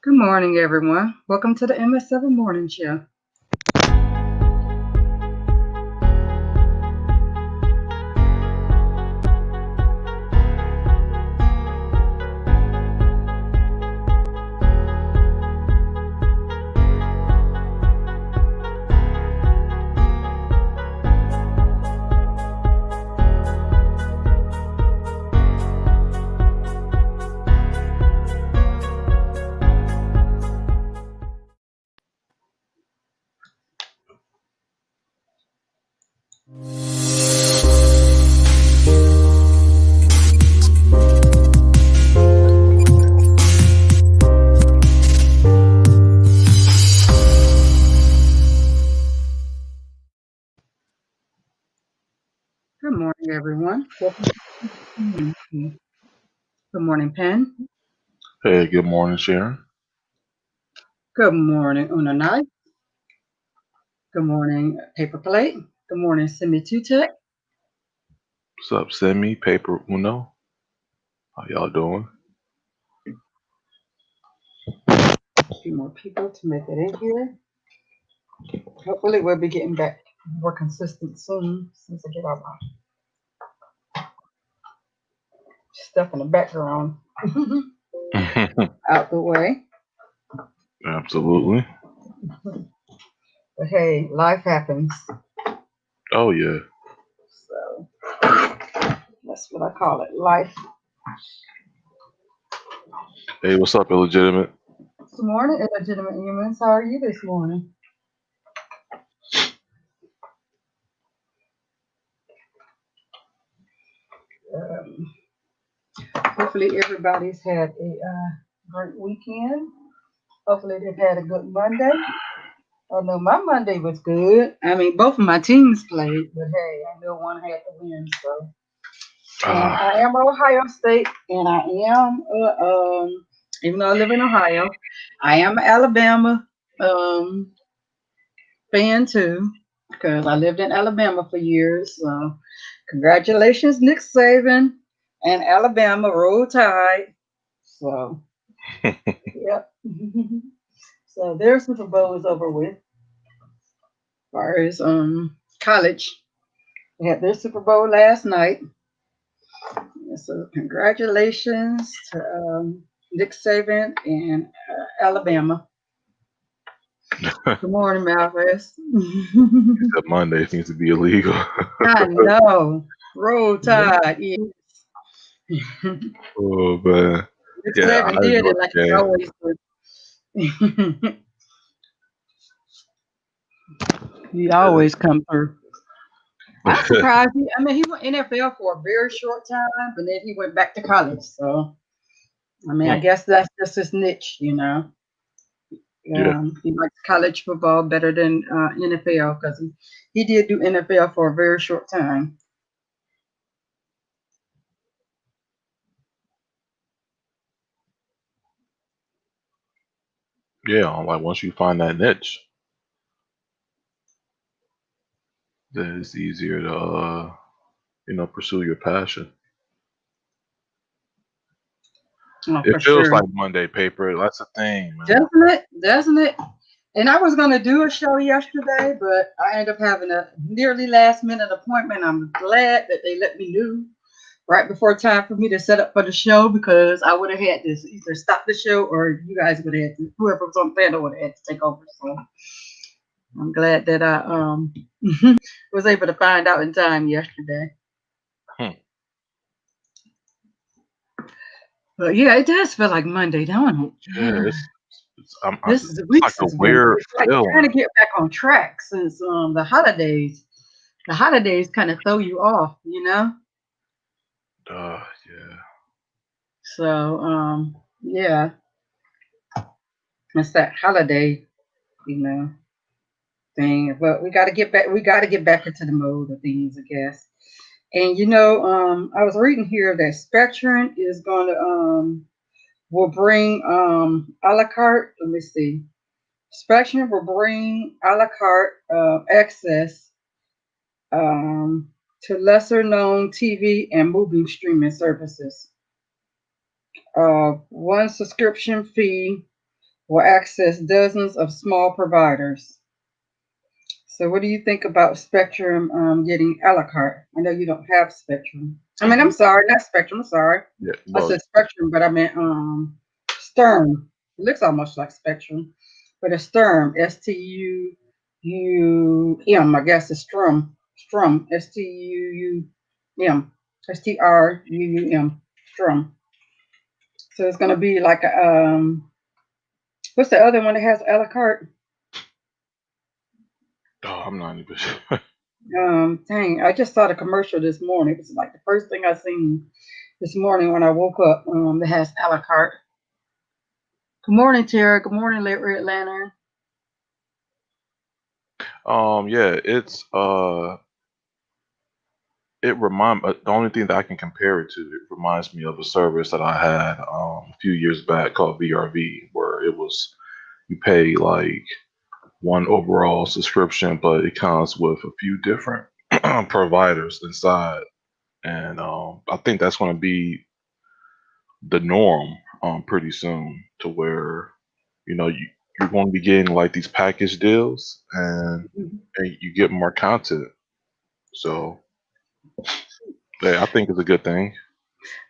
Good morning, everyone. Welcome to the MS7 Morning Show. Good morning, everyone. Welcome to the Morning Show. Good morning, Pen. Hey, good morning, Sharon. Good morning, Unanai. Good morning, Paper Plate. Good morning, Simi Tutek. What's up, Semi, Paper Uno? How y'all doing? A few more people to make it in here. Hopefully, we'll be getting back more consistent soon since I get all my stuff in the background out the way. Absolutely. But hey, life happens. Oh, yeah. So that's what I call it, life. Hey, what's up, illegitimate? Good morning, illegitimate humans. How are you this morning? Um, Hopefully, everybody's had a great weekend. Hopefully, they've had a good Monday. Oh no, my Monday was good. I mean, both of my teams played, but hey, I know one had to win. So, and Ah, I am Ohio State, and I am even though I live in Ohio, I am an Alabama um, fan too because I lived in Alabama for years. So, congratulations, Nick Saban and Alabama roll tide. So, yep. So their Super Bowl is over with. As far as college, they had their Super Bowl last night. So congratulations to Nick Saban and Alabama. Good morning, Malvis. that Monday seems to be illegal. I know. Roll Tide. Yes. Oh, man. Nick Yeah, I Saban did it enjoyed like the he game. always does. He always come through. I'm surprised. I mean, he went NFL for a very short time, but then he went back to college. So, I mean, I Hmm, guess that's just his niche, you know. yeah, He likes college football better than NFL because he did do NFL for a very short time. yeah. Like once you find that niche, then it's easier to, pursue your passion. Oh, It for feels sure. like Monday paper. That's the thing, man. Doesn't it? Doesn't it? And I was going to do a show yesterday, but I ended up having a nearly last minute appointment. I'm glad that they let me know right before time for me to set up for the show because I would have had to either stop the show or you guys would have had to, whoever was on panel would have had to take over. So I'm glad that I was able to find out in time yesterday. Hmm. But yeah, it does feel like Monday, don't it? Yeah, Yeah. This is the it's like weeks a is going. weird It's like trying to feeling. get back on track since the holidays. The holidays kind of throw you off, you know. Yeah. So yeah, it's that holiday, you know, thing. But we got to get back. We got to get back into the mode of things, I guess. And you know, I was reading here that Spectrum is going to will bring a la carte. Let me see. Spectrum will bring a la carte access um, to lesser known TV and movie streaming services. One subscription fee will access dozens of small providers. So, what do you think about Spectrum getting a la carte? I know you don't have Spectrum. I mean, I'm Mhm. sorry, not Spectrum. I'm sorry. Yeah, I well, said Spectrum, but I meant Stern. It looks almost like Spectrum, but it's Stern. STUUM. I guess it's Strum. Strum. STUUM. STRUUM. Strum. So it's gonna be like a what's the other one that has a la carte? oh, I'm not even sure. Dang, I just saw the commercial this morning. It was like the first thing I seen this morning when I woke up. That has a la carte. Good morning, Tara. Good morning, Red Lantern. Yeah, the only thing that I can compare it to, it reminds me of a service that I had a few years back called VRV, where it was you pay like one overall subscription, but it comes with a few different providers inside, and I think that's going to be the norm pretty soon, to where you're going to be getting like these package deals, and you get more content. So yeah, I think it's a good thing.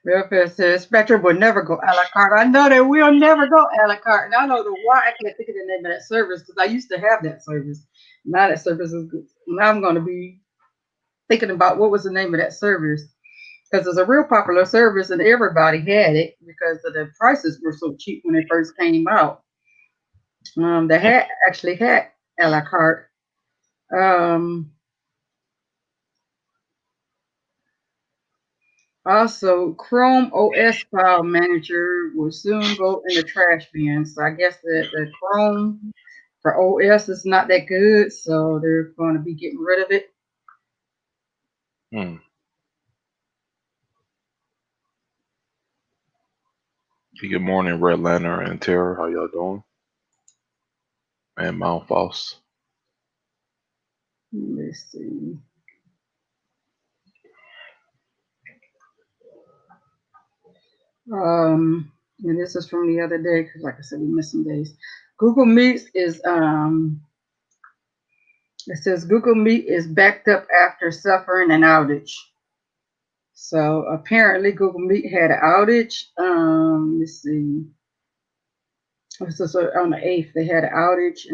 Welfare says Spectrum will never go a la carte. I know they will never go a la carte. And I don't know why I can't think of the name of that service because I used to have that service. Now that service is good. Now I'm going to be thinking about what was the name of that service because it's a real popular service and everybody had it because the prices were so cheap when it first came out. They had actually had a la carte. Um, Also, Chrome OS file manager will soon go in the trash bin. So I guess the Chrome for OS is not that good, so they're going to be getting rid of it. Hmm. Good morning, Red Lantern and Terror. How y'all doing? And Mount Foss. Let's see. And this is from the other day because, like I said, we missed some days. Google Meet is it says Google Meet is backed up after suffering an outage. So apparently Google Meet had an outage. Let's see. So on the 8th they had an outage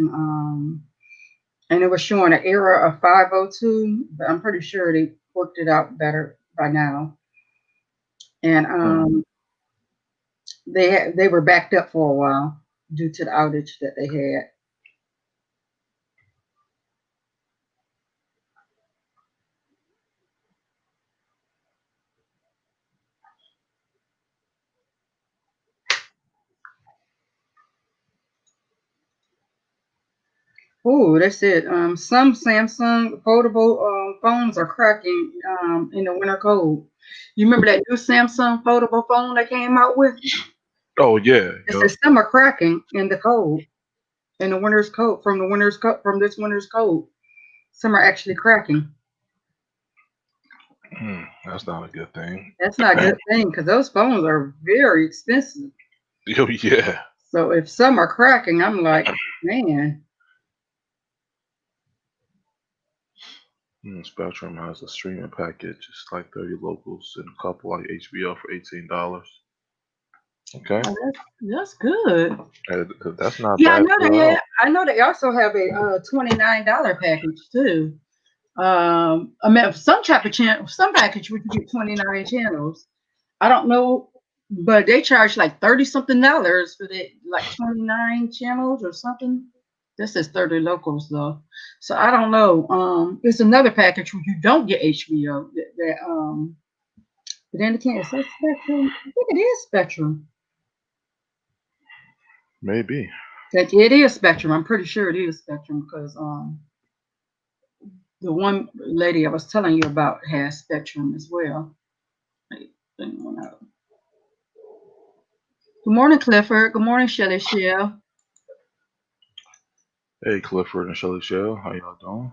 and it was showing an error of 502, but I'm pretty sure they worked it out better by now. And Hmm. they were backed up for a while due to the outage that they had. Oh, that's it. Some Samsung foldable phones are cracking in the winter cold. You remember that new Samsung foldable phone that came out with? Oh yeah, It yep. says some are cracking in the cold, in the winter's cold, from this winter's cold. Some are actually cracking. That's not a good thing. That's not a good thing because those phones are very expensive. Oh yeah. So if some are cracking, I'm like, man, Spectrum has a streaming package. It's like 30 locals and a couple like HBO for $18. Okay, oh, that's good. that's not Yeah, I bad know at they have. all. I know they also have a $29 package too. I mean, some type of channel, some package we can get 29 channels. I don't know, but they charge like 30 something dollars for that, like 29 channels or something. This is 30 locals though, so I don't know. There's another package where you don't get HBO. But then again, is that Spectrum? I think it is Spectrum. Maybe. Like it is Spectrum. I'm pretty sure it is Spectrum because the one lady I was telling you about has Spectrum as well. Wait, thing went out. Good morning, Clifford. Good morning, Shelly Shell. Hey, Clifford and Shelly Shell, how y'all doing?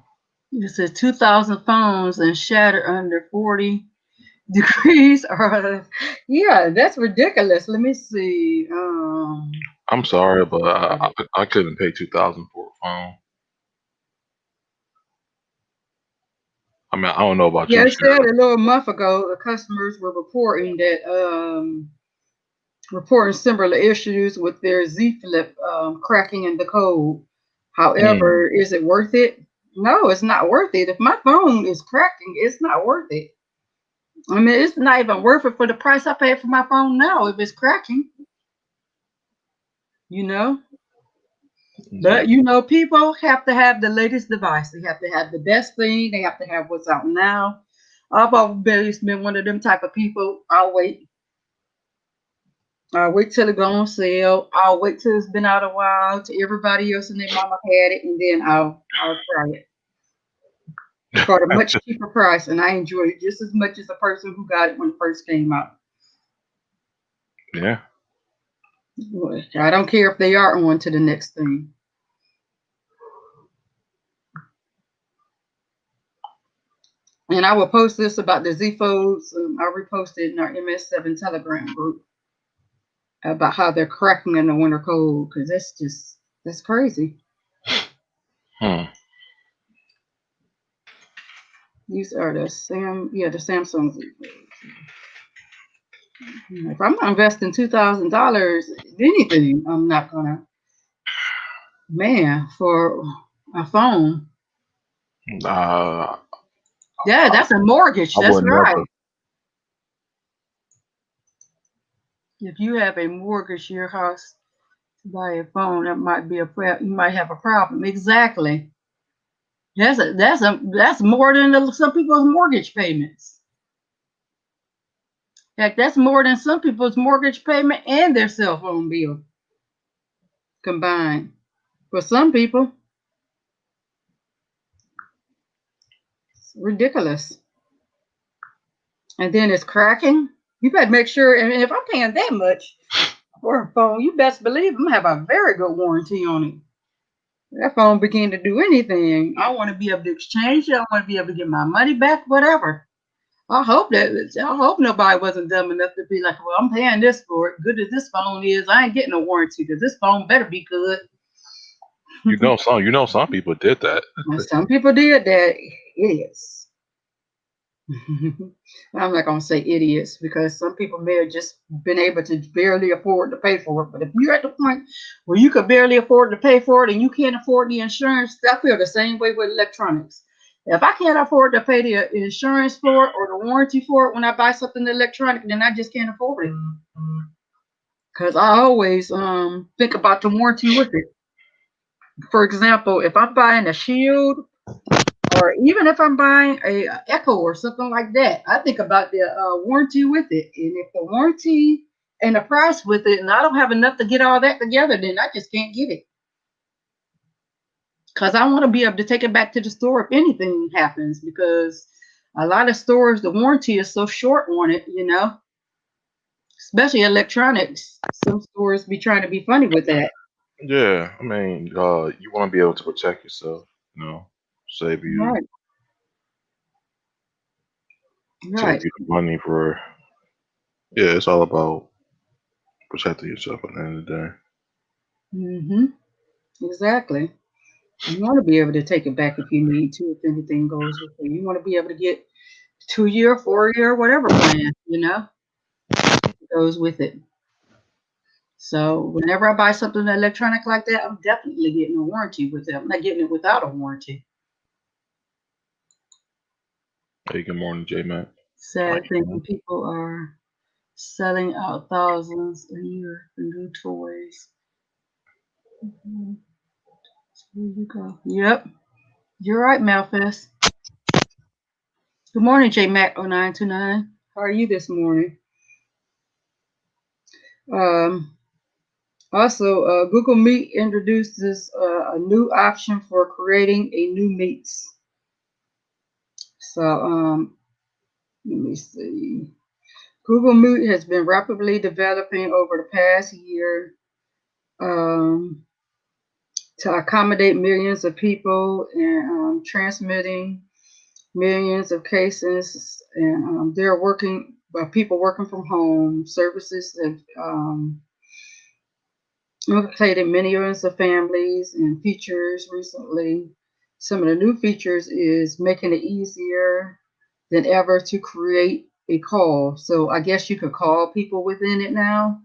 It says 2,000 phones and shattered under 40 degrees. Or yeah, that's ridiculous. Let me see. I'm sorry, but Got it. I couldn't pay 2,000 for a phone. I mean, I don't know about Yeah, you, it said Cheryl. a little month ago the customers were reporting that reporting similar issues with their Z Flip cracking in the code. Mm. However, is it worth it? No, it's not worth it. If my phone is cracking, it's not worth it. I mean, it's not even worth it for the price I paid for my phone now if it's cracking, you know? Yeah. But people have to have the latest device. They have to have the best thing. They have to have what's out now. I've always been one of them type of people. I'll wait. I'll wait till it go on sale. I'll wait till it's been out a while, till everybody else and their mama had it, and then I'll try it for a much cheaper price. And I enjoy it just as much as the person who got it when it first came out. Yeah. I don't care if they are on to the next thing. And I will post this about the Z Folds. I reposted in our MS7 Telegram group about how they're cracking in the winter cold because that's crazy. Hmm. These are the Samsung Z Folds. If I'm gonna invest in $2,000 anything, I'm not gonna for a phone. Uh, Yeah, that's a mortgage. I That's would right. never. If you have a mortgage your house to buy a phone, that might be you might have a problem. Exactly. That's more than some people's mortgage payments. Heck, that's more than some people's mortgage payment and their cell phone bill combined. For some people, it's ridiculous. And then it's cracking. You better make sure. And if I'm paying that much for a phone, you best believe I'm gonna have a very good warranty on it. That phone begin to do anything. I want to be able to exchange it. I want to be able to get my money back, whatever. I hope nobody wasn't dumb enough to be like, well, I'm paying this for it. Good as this phone is, I ain't getting a warranty because this phone better be good. You know some people did that. And some people did that. Idiots. I'm not gonna say idiots because some people may have just been able to barely afford to pay for it. But if you're at the point where you could barely afford to pay for it and you can't afford the insurance, I feel the same way with electronics. If I can't afford to pay the insurance for it or the warranty for it when I buy something electronic, then I just can't afford it. Because I always think about the warranty with it. For example, if I'm buying a Shield or even if I'm buying a Echo or something like that, I think about the warranty with it. And if the warranty and the price with it, and I don't have enough to get all that together, then I just can't get it. Because I want to be able to take it back to the store if anything happens. Because a lot of stores, the warranty is so short on it. Especially electronics. Some stores be trying to be funny with that. Yeah, I mean, you want to be able to protect yourself. Save you Right, save right. you the money for. Yeah, it's all about protecting yourself at the end of the day. Mm-hmm. Exactly. You want to be able to take it back if you need to, if anything goes with it. You want to be able to get 2 year, 4 year, whatever plan, goes with it. So whenever I buy something electronic like that, I'm definitely getting a warranty with it. I'm not getting it without a warranty. Hey, good morning, J Mac. How Sad thing you when people are selling out thousands a year for new toys. Mhm. Here you go. Yep, you're right, Malfest. Good morning, J Mac 0929. How are you this morning? Um, Also, Google Meet introduces a new option for creating a new meets. So, let me see. Google Meet has been rapidly developing over the past year um, to accommodate millions of people and transmitting millions of cases. And they're working, people working from home. Services have Infiltrated millions of families and features recently. Some of the new features is making it easier than ever to create a call. So I guess you could call people within it now.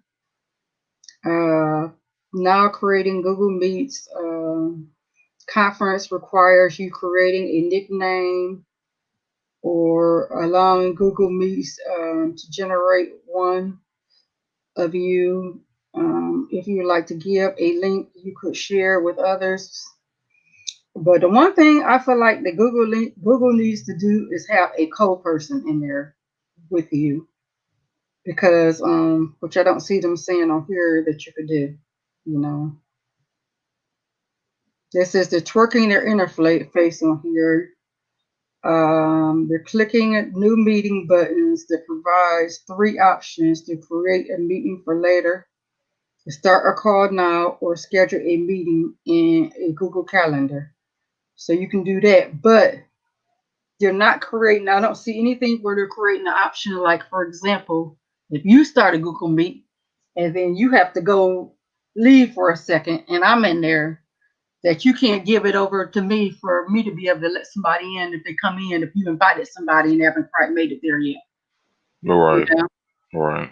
Uh, Now creating Google Meets conference requires you creating a nickname or allowing Google Meets to generate one of you. If you would like to give a link you could share with others. But the one thing I feel like the Google needs to do is have a co-person in there with you because which I don't see them saying on here that you could do. You know, this is the twerking their interface on here. They're clicking at new meeting buttons that provides three options to create a meeting for later, to start a call now, or schedule a meeting in a Google Calendar. So you can do that, but they're not creating. I don't see anything where they're creating an option like, for example, if you start a Google Meet and then you have to go leave for a second, and I'm in there, that you can't give it over to me for me to be able to let somebody in if they come in, if you invited somebody and they haven't quite made it there yet. All You right. know? All right.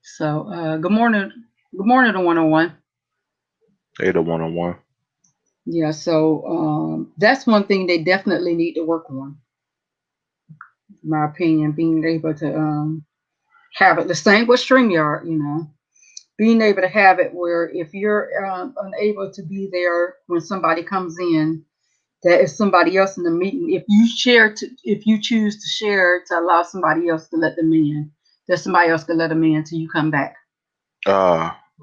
So good morning. Good morning to 101. Ada 101. Yeah, so that's one thing they definitely need to work on, in my opinion, being able to have it the same with StreamYard, being able to have it where if you're unable to be there when somebody comes in, that is somebody else in the meeting. If you choose to share to allow somebody else to let them in, that somebody else can let them in until you come back.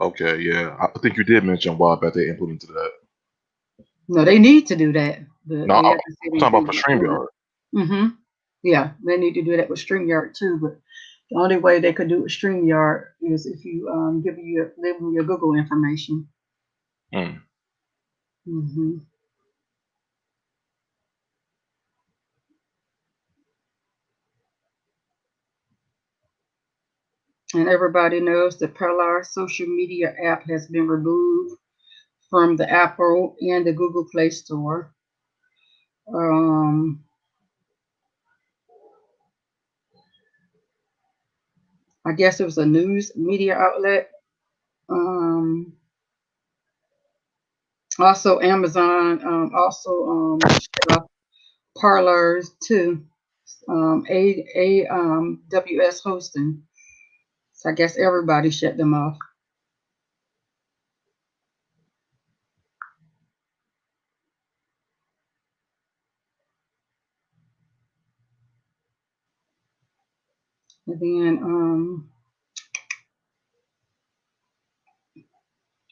Okay, yeah. I think you did mention a while back they implemented that. No, they need to do that, but No, they I'm haven't said talking about anything for about doing StreamYard. it. Yeah, they need to do that with StreamYard too. But the only way they could do it with StreamYard is if you give them your Google information. Mm. hmm And everybody knows the Pelar social media app has been removed from the Apple and the Google Play Store. Um, I guess it was a news media outlet. Um, Also, Amazon shut off Parlors too. AWS hosting. So I guess everybody shut them off. And then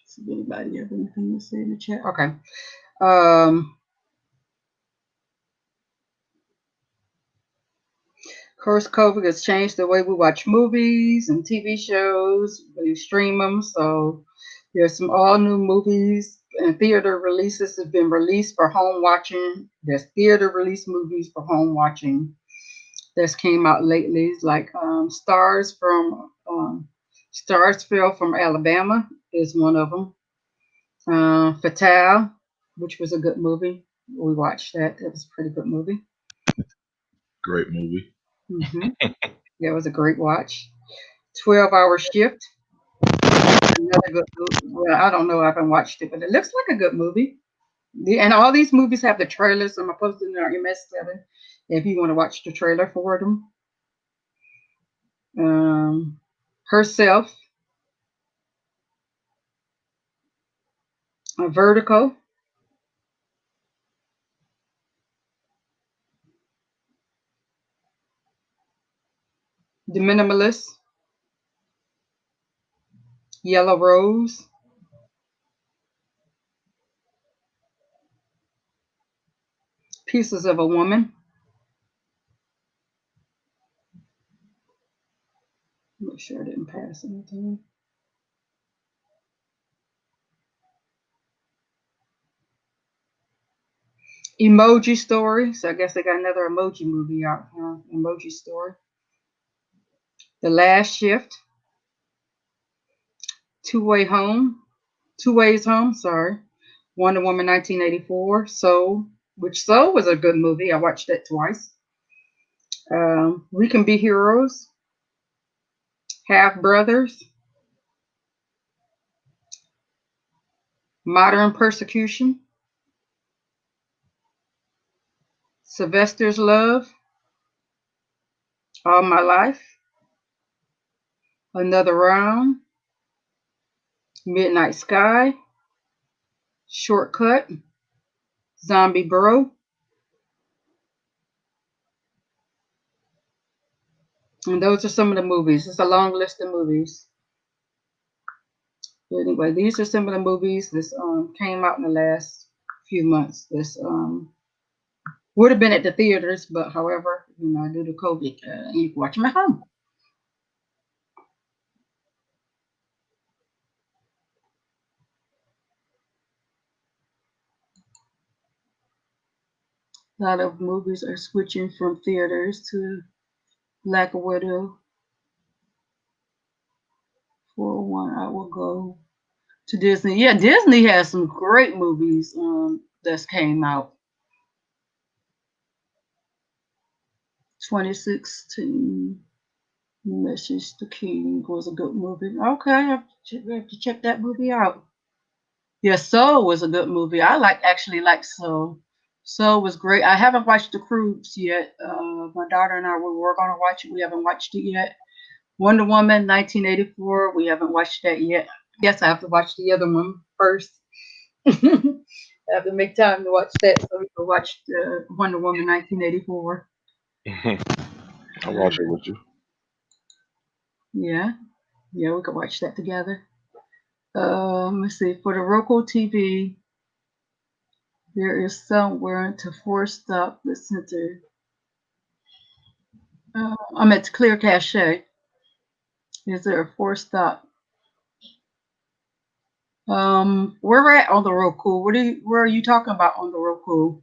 see if anybody have anything to say in the chat. Okay. Um, of course, COVID has changed the way we watch movies and TV shows. We stream them, so there's some all new movies and theater releases have been released for home watching. There's theater release movies for home watching that's came out lately, like Starsville from Alabama is one of them. Fatale, which was a good movie. We watched that. It was a pretty good movie. Great movie. hmm Yeah, it was a great watch. 12-Hour Shift, another good movie. Well, I don't know. I haven't watched it, but it looks like a good movie. And all these movies have the trailers. So I'm posting it on MS7 if you want to watch the trailer for them. Herself, a Vertical, The Minimalist, Yellow Rose, Pieces of a Woman. Make sure I didn't pass anything. Emoji Story. So I guess they got another emoji movie out. Emoji Story. The Last Shift. Two Way Home, Two Ways Home. Sorry, Wonder Woman 1984, Soul, which Soul was a good movie. I watched that twice. We Can Be Heroes, Half Brothers, Modern Persecution, Sylvester's Love, All My Life, Another Round, Midnight Sky, Shortcut, Zombie Bro, and those are some of the movies. It's a long list of movies. But anyway, these are some of the movies that came out in the last few months. This would have been at the theaters, but however, due to COVID, you can watch them at home. A lot of movies are switching from theaters to Black Widow. For one, I will go to Disney. Yeah, Disney has some great movies that came out. 2016, Message the King was a good movie. Okay, I have to check that movie out. Yeah, Soul was a good movie. Actually like Soul. Soul was great. I haven't watched The Cruise yet. My daughter and I were going to watch it. We haven't watched it yet. Wonder Woman 1984. We haven't watched that yet. Yes, I have to watch the other one first. I have to make time to watch that so we can watch Wonder Woman 1984. I'll watch it with you. Yeah, yeah, we could watch that together. Let's see. For the Roku TV, there is somewhere to force stop the center. I'm at Clear Cache. Is there a force stop? Where we're at on the Roku? Where are you talking about on the Roku?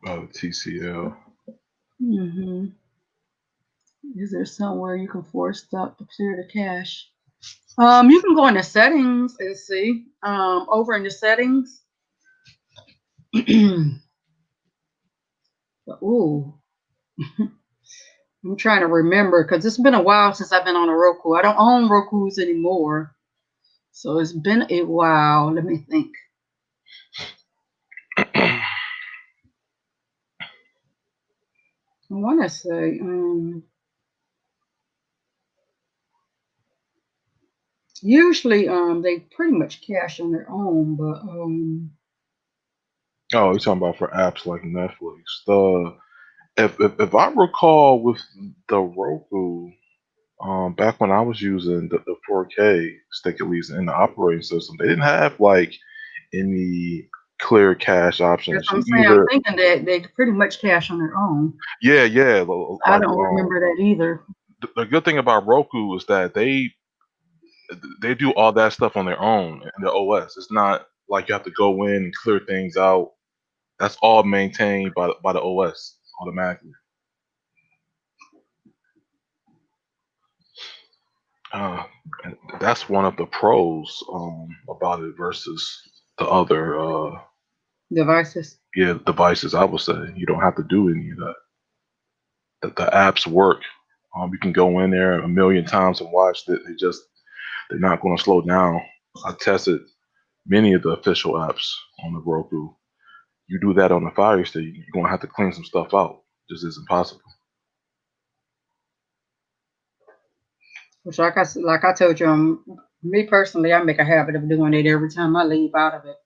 TCL. Hmm. Is there somewhere you can force stop to clear the cache? You can go into settings and see. Over in the settings. Ooh, I'm trying to remember because it's been a while since I've been on a Roku. I don't own Roku's anymore, so it's been a while. Let me think. I want to say, usually, they pretty much cache on their own, but Oh, you're talking about for apps like Netflix. If I recall with the Roku, back when I was using the 4K stick, at least in the operating system, they didn't have like any clear cache that's options. what I'm You saying. I'm either, thinking that they pretty much cache on their own. yeah, yeah, I like don't remember that either. the good thing about Roku is that they do all that stuff on their own in the OS. It's not like you have to go in and clear things out. That's all maintained by the OS automatically. Uh, and that's one of the pros about it versus the other Devices. yeah devices. I would say you don't have to do any of that. The apps work. You can go in there a million times and watch that. They're not going to slow down. I tested many of the official apps on the Roku. You do that on the Fire Stick, you're going to have to clean some stuff out. Just isn't possible. Which, like I told you, me personally, I make a habit of doing it every time I leave out of it,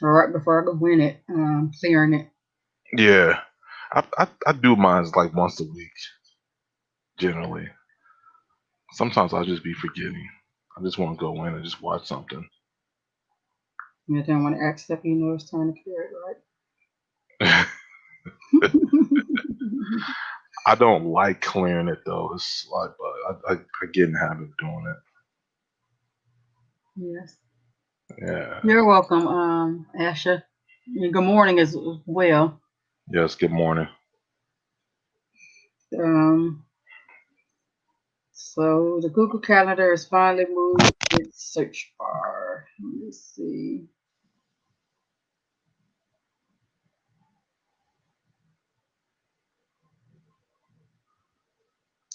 or right before I go in it, clearing it. Yeah, I do mine like once a week generally. Sometimes I'll just be forgetting. I just want to go in and just watch something. You don't want to accept, it's time to clear it, I right? don't like clearing it though. It's like, but I get in the habit of doing Yes. it. Yeah. You're welcome, Asha. Good morning as well. Yes. Good morning. Um, So the Google Calendar has finally moved its search bar. Let me see.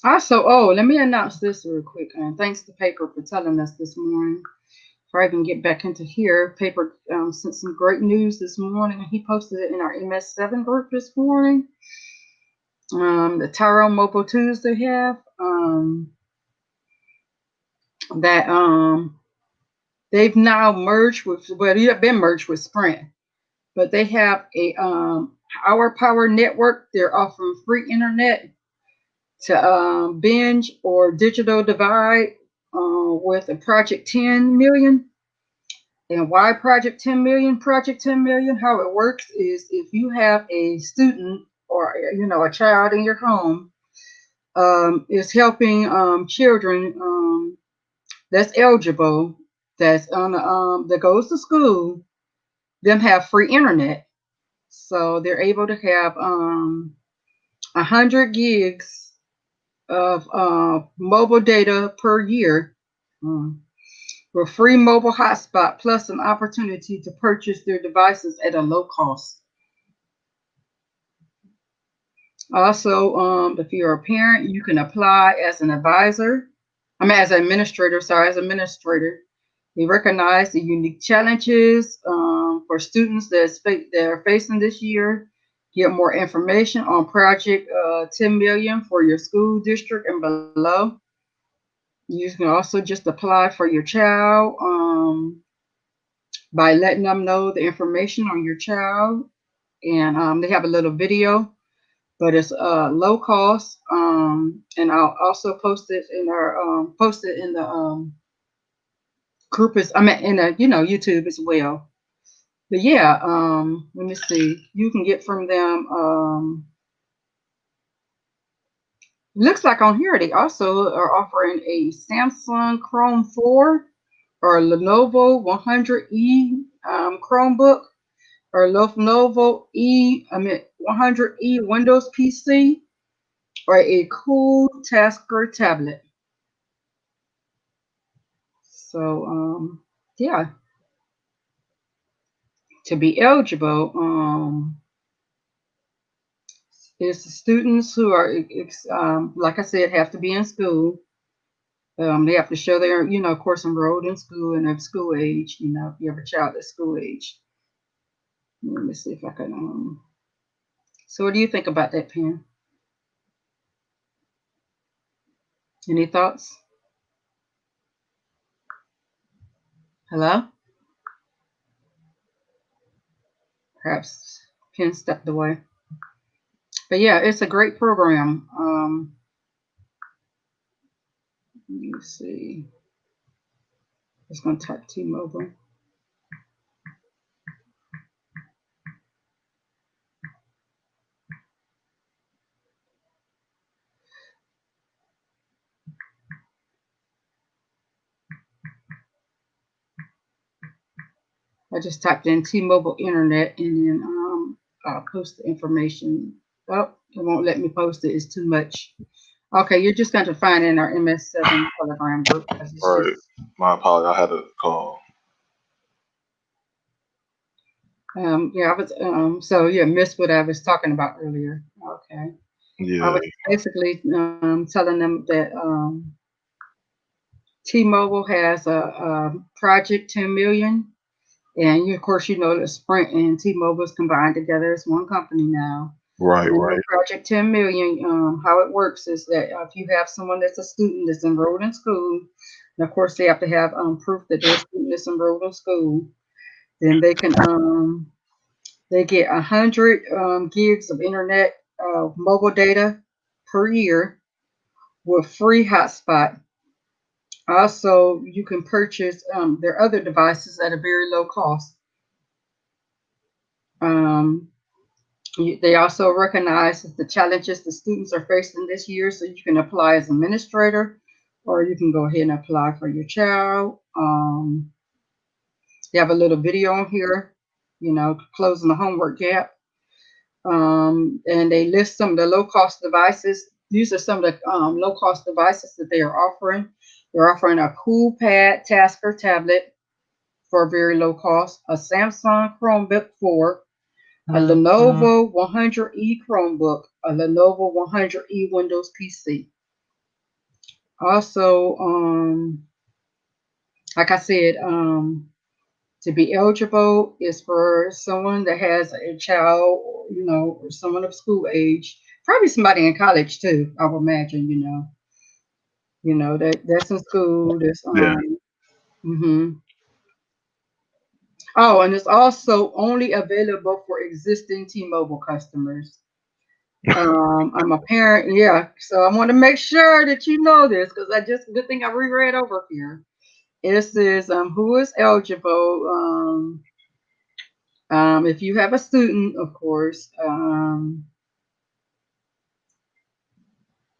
Also, let me announce this real quick. Thanks to Paper for telling us this morning. Before I can get back into here, Paper sent some great news this morning. He posted it in our MS7 group this morning. The Tyrone Mobile Tools they have. That they've now merged with, well, they have been merged with Sprint, but they have a Our Power Network. They're offering free internet to binge or digital divide with a Project 10 million. And why Project 10 million? Project 10 million, how it works is if you have a student or a child in your home, is helping children that's eligible, that's on that goes to school, them have free internet. So they're able to have 100 gigs of mobile data per year, um, with free mobile hotspot plus an opportunity to purchase their devices at a low cost. Also, if you're a parent, you can apply as an advisor. I mean, as an administrator. Sorry, as administrator. They recognize the unique challenges for students that are facing this year. Get more information on Project 10 million for your school district and below. You can also just apply for your child by letting them know the information on your child. And they have a little video, but it's low cost. And I'll also post it in the group, is I mean in the YouTube as well. But yeah, let me see. You can get from them. Looks like on here they also are offering a Samsung Chrome 4 or Lenovo 100E Chromebook, or Lenovo 100E Windows PC, or a cool Tasker tablet. So yeah, to be eligible, is the students who are like I said, have to be in school. They have to show they're, of course, enrolled in school and of school age. If you have a child at school age. Let me see if I can. So, what do you think about that, Pam? Any thoughts? Hello? Perhaps Pam stepped away. But yeah, it's a great program. Let me see. I'm just going to type T-Mobile. I just typed in T-Mobile Internet, and then I'll post the information. Oh, it won't let me post it. It's too much. Okay, you're just going to find it in our MS7 Telegram group. All right. My apologies. I had a call. Yeah, I was so yeah, missed what I was talking about earlier. Okay. I Yeah. was basically telling them that T-Mobile has a Project 10 million, and of course that Sprint and T-Mobile is combined together as one company now. Right. And Right. the Project 10 million, how it works is that if you have someone that's a student that's enrolled in school, and of course they have to have proof that their student is enrolled in school, then they get 100 gigs of internet mobile data per year with free hotspot. Also, you can purchase their other devices at a very low cost. Um, they also recognize the challenges the students are facing this year, so you can apply as administrator, or you can go ahead and apply for your child. They have a little video on here, closing the homework gap. And they list some of the low cost devices These are some of the low cost devices that they are offering. They're offering a Cool Pad Tasker tablet for a very low cost, a Samsung Chromebook 4, a Lenovo 100E Chromebook, a Lenovo 100E Windows PC. Also, like I said, to be eligible is for someone that has a child, or someone of school age, probably somebody in college too. I would imagine, that's in school. That's Yeah. hmm Oh, and it's also only available for existing T-Mobile customers. I'm a parent, yeah, so I want to make sure that you know this because I just good thing I reread over here. It says who is eligible. If you have a student, of course.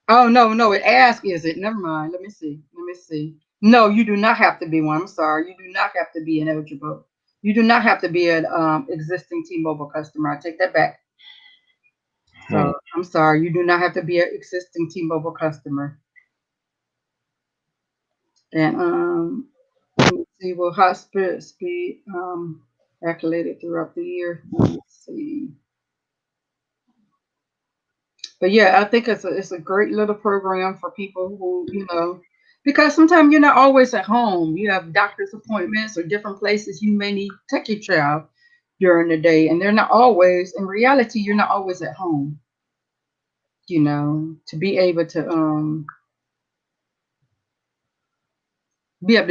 Oh no, no, it asks, is it? Never mind. Let me see. Let me see. No, you do not have to be one. I'm sorry. You do not have to be an eligible. You do not have to be an existing T-Mobile customer. I take that back. Hmm. So I'm sorry. You do not have to be an existing T-Mobile customer. And let me see. Will hospitals be calculated throughout the year? Let me see. But yeah, I think it's a great little program for people who, because sometimes you're not always at home. You have doctor's appointments or different places you may need to take your child during the day, and they're not always. In reality, you're not always at home. To be able to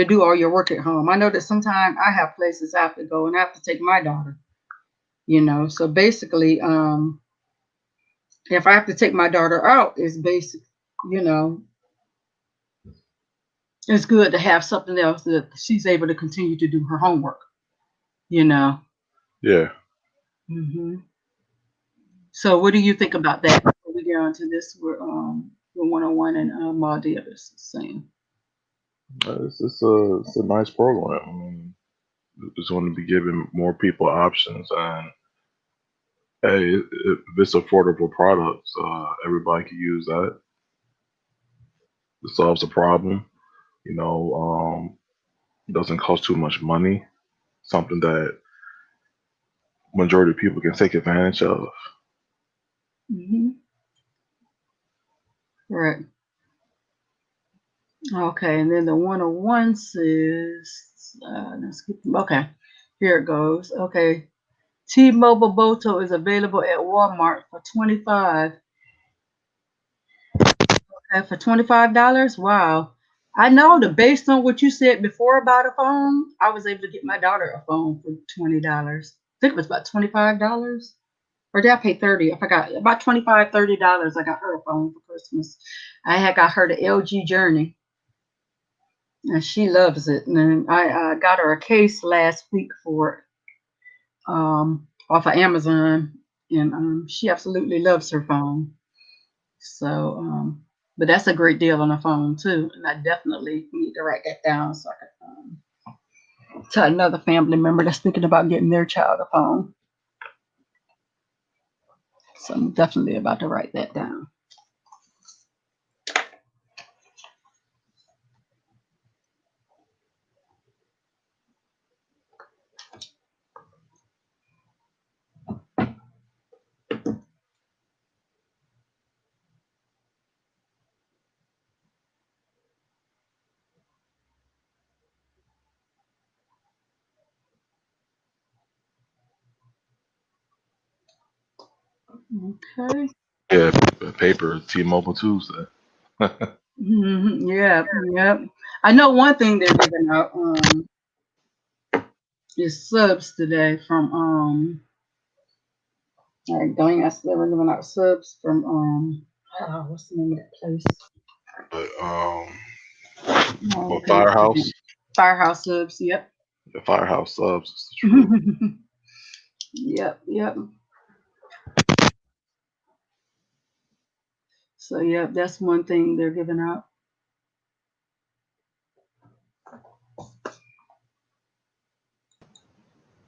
do all your work at home. I know that sometimes I have places I have to go and I have to take my daughter. So basically, if I have to take my daughter out, it's basic. You know, it's good to have something else that she's able to continue to do her homework. You know. Yeah. hmm So, what do you think about that? Before we get on to this, we're 101 and Maldia is saying. It's a nice program. I mean, it's going to be giving more people options, and hey, if it's affordable products, everybody can use that. It solves a problem. You know, it doesn't cost too much money. Something that majority of people can take advantage of. hmm Right. Okay, and then the 101 says, okay, here it goes. Okay, T-Mobile Boto is available at Walmart for 25. Okay, for $25. Wow. I know that based on what you said before about a phone, I was able to get my daughter a phone for $20. I think it was about $25. Or did I pay 30? I forgot. About $25, $30. I got her a phone for Christmas. I had got her the LG Journey. And she loves it. And then I got her a case last week for it, off of Amazon, and she absolutely loves her phone. So, but that's a great deal on a phone too, and I definitely need to write that down so I can tell another family member that's thinking about getting their child a phone. So I'm definitely about to write that down. Okay. Yeah, paper T-Mobile Tuesday. Yeah. Yep. I know one thing they're giving out is subs today from dang, they were giving out subs from what's the name of that place? But Oh, well, okay. Firehouse subs. Yep. The Firehouse subs is the truth. Yep. Yep. So yep, that's one thing they're giving out.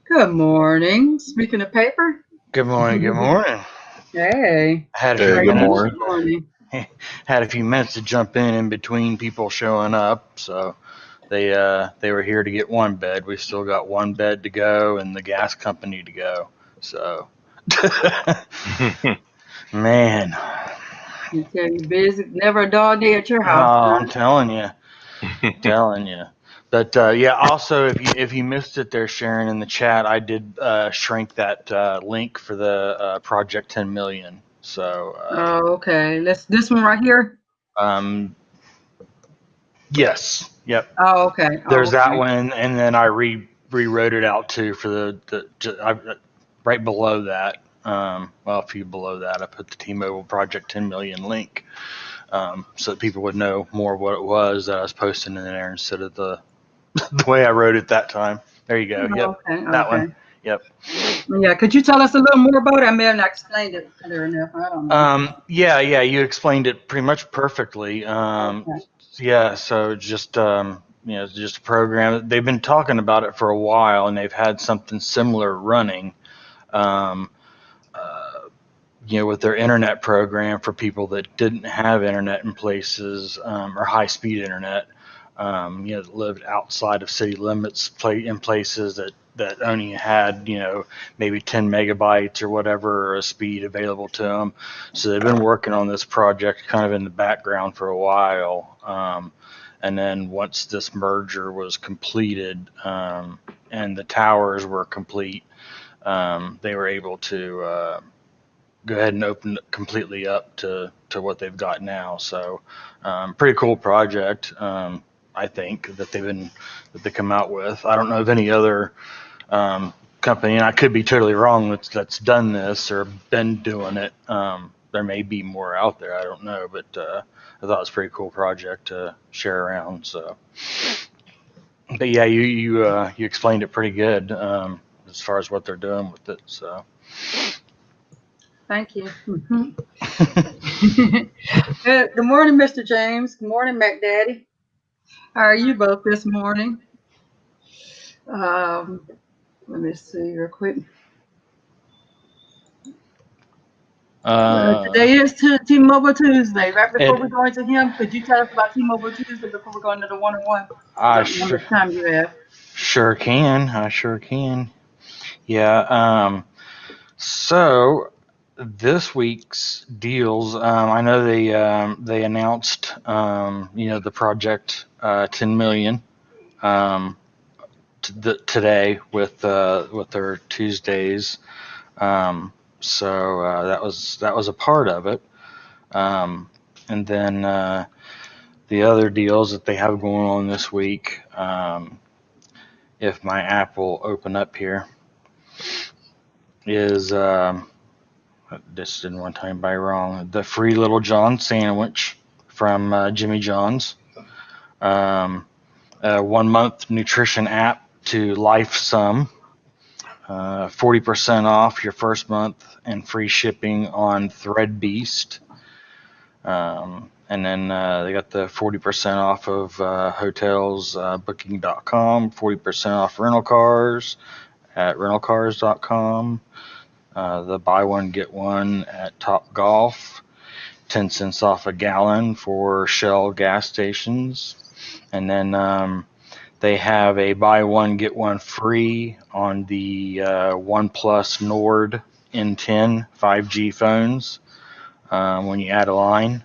Good morning. Speaking of paper, Good morning. Good morning. hey, I had it Hey, for a how good you minute. doing morning. this morning? had a few minutes to jump in between people showing up, so they were here to get one bed. We still got one bed to go and the gas company to go. So, man, You tell you busy, never a dull day at your oh, house, I'm huh? telling you, telling you. But yeah, also if you missed it there, Sharon, in the chat, I did shrink that link for the Project 10 million. So Oh, okay. This one right here. um, yes, yep. Oh, okay. Oh, There's that okay. one, and then I rewrote it out too for right below that. Well, a few below that, I put the T-Mobile Project 10 million link, so that people would know more what it was that I was posting in there instead of the the way I wrote it that time. There you go. Yep, Okay. that one. Okay. Yep. Yeah. Could you tell us a little more about it? I may have not explained it clear enough. I don't know. Yeah. You explained it pretty much perfectly. Okay. Yeah. So just just a program. They've been talking about it for a while, and they've had something similar running. Um, uh, with their internet program for people that didn't have internet in places or high speed internet. That lived outside of city limits, in places that only had maybe 10 megabytes or whatever a speed available to them. So they've been working on this project kind of in the background for a while. And then once this merger was completed and the towers were complete, they were able to go ahead and open it completely up to what they've got now. So pretty cool project. I think that they come out with. I don't know of any other company, and I could be totally wrong, that's done this or been doing it. There may be more out there. I don't know, but I thought it was a pretty cool project to share around. So, but yeah, you explained it pretty good as far as what they're doing with it. So. Thank you. Good morning, Mr. James. Good morning, Mac Daddy. How are you both this morning? Um, Let me see real quick. Uh, Today is T-Mobile Tuesday. Right before we and go into him, could you tell us about T-Mobile Tuesday before we go into the one-on-one? I I don't know how sure much time you have. sure can. I sure can. Yeah. So this week's deals, I know they announced the project 10 million today with their Tuesdays. So that was a part of it. And then the other deals that they have going on this week. If my app will open up here, is this didn't want to tell anybody wrong. The free Little John sandwich from Jimmy John's. 1 month nutrition app to LifeSum. 40% off your first month and free shipping on Thread Beast. And then they got the 40% off of hotels, booking.com, 40% off rental cars at rentalcars.com. The buy one, get one at Top Golf, 10 cents off a gallon for Shell gas stations. And then they have a buy one, get one free on the OnePlus Nord N10 5G phones when you add a line.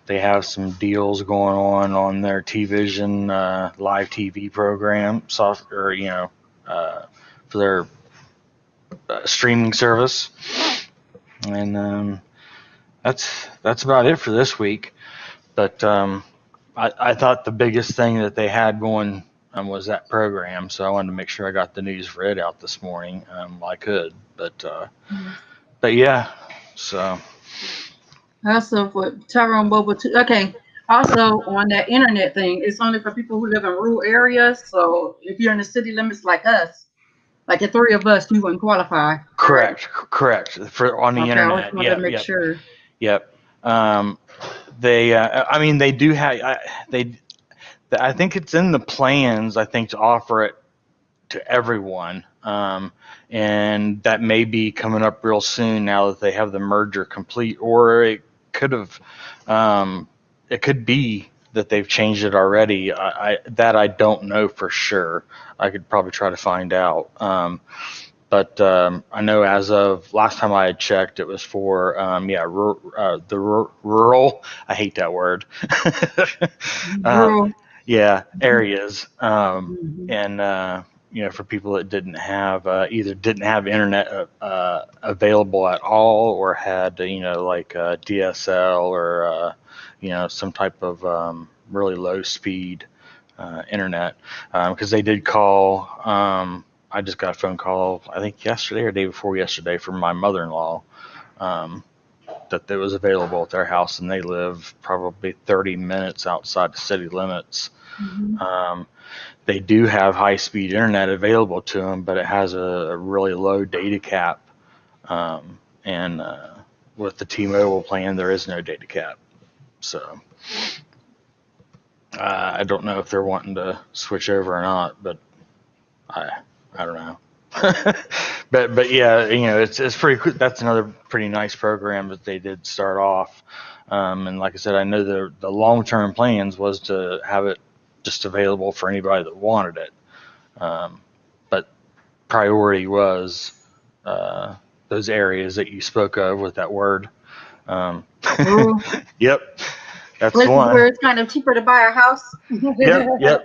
They have some deals going on their T-Vision live TV program software, for their streaming service, and that's about it for this week. But I thought the biggest thing that they had going was that program, so I wanted to make sure I got the news read out this morning while I could. But yeah, so Also for Tyrone Mobile okay. Also on that internet thing, it's only for people who live in rural areas. So if you're in the city limits like us, like the three of us, you wouldn't qualify, correct? correct for on the Okay, I just internet. wanted to Yep, make yep, sure. yep. They, I mean, they do have. I think it's in the plans. I think to offer it to everyone, and that may be coming up real soon now that they have the merger complete, or it could have, it could be that they've changed it already. I don't know for sure. I could probably try to find out. But I know as of last time I had checked, it was for rural. I hate that word. Rural. Yeah, areas, Mhm. and for people that didn't have either didn't have internet available at all, or had like DSL or some type of really low speed internet, because they did call. I just got a phone call, I think yesterday or day before yesterday, from my mother-in-law, um, that it was available at their house, and they live probably 30 minutes outside the city limits. Mhm. Um, they do have high-speed internet available to them, but it has a really low data cap. And with the T-Mobile plan, there is no data cap. So I don't know if they're wanting to switch over or not, but I I don't know. But yeah, it's pretty cool. That's another pretty nice program that they did start off. And like I said, I know the long term plans was to have it just available for anybody that wanted it. But priority was those areas that you spoke of with that word. Um, Rural. yep, that's the Places where one. it's kind of cheaper to buy a house. Yep. Yeah,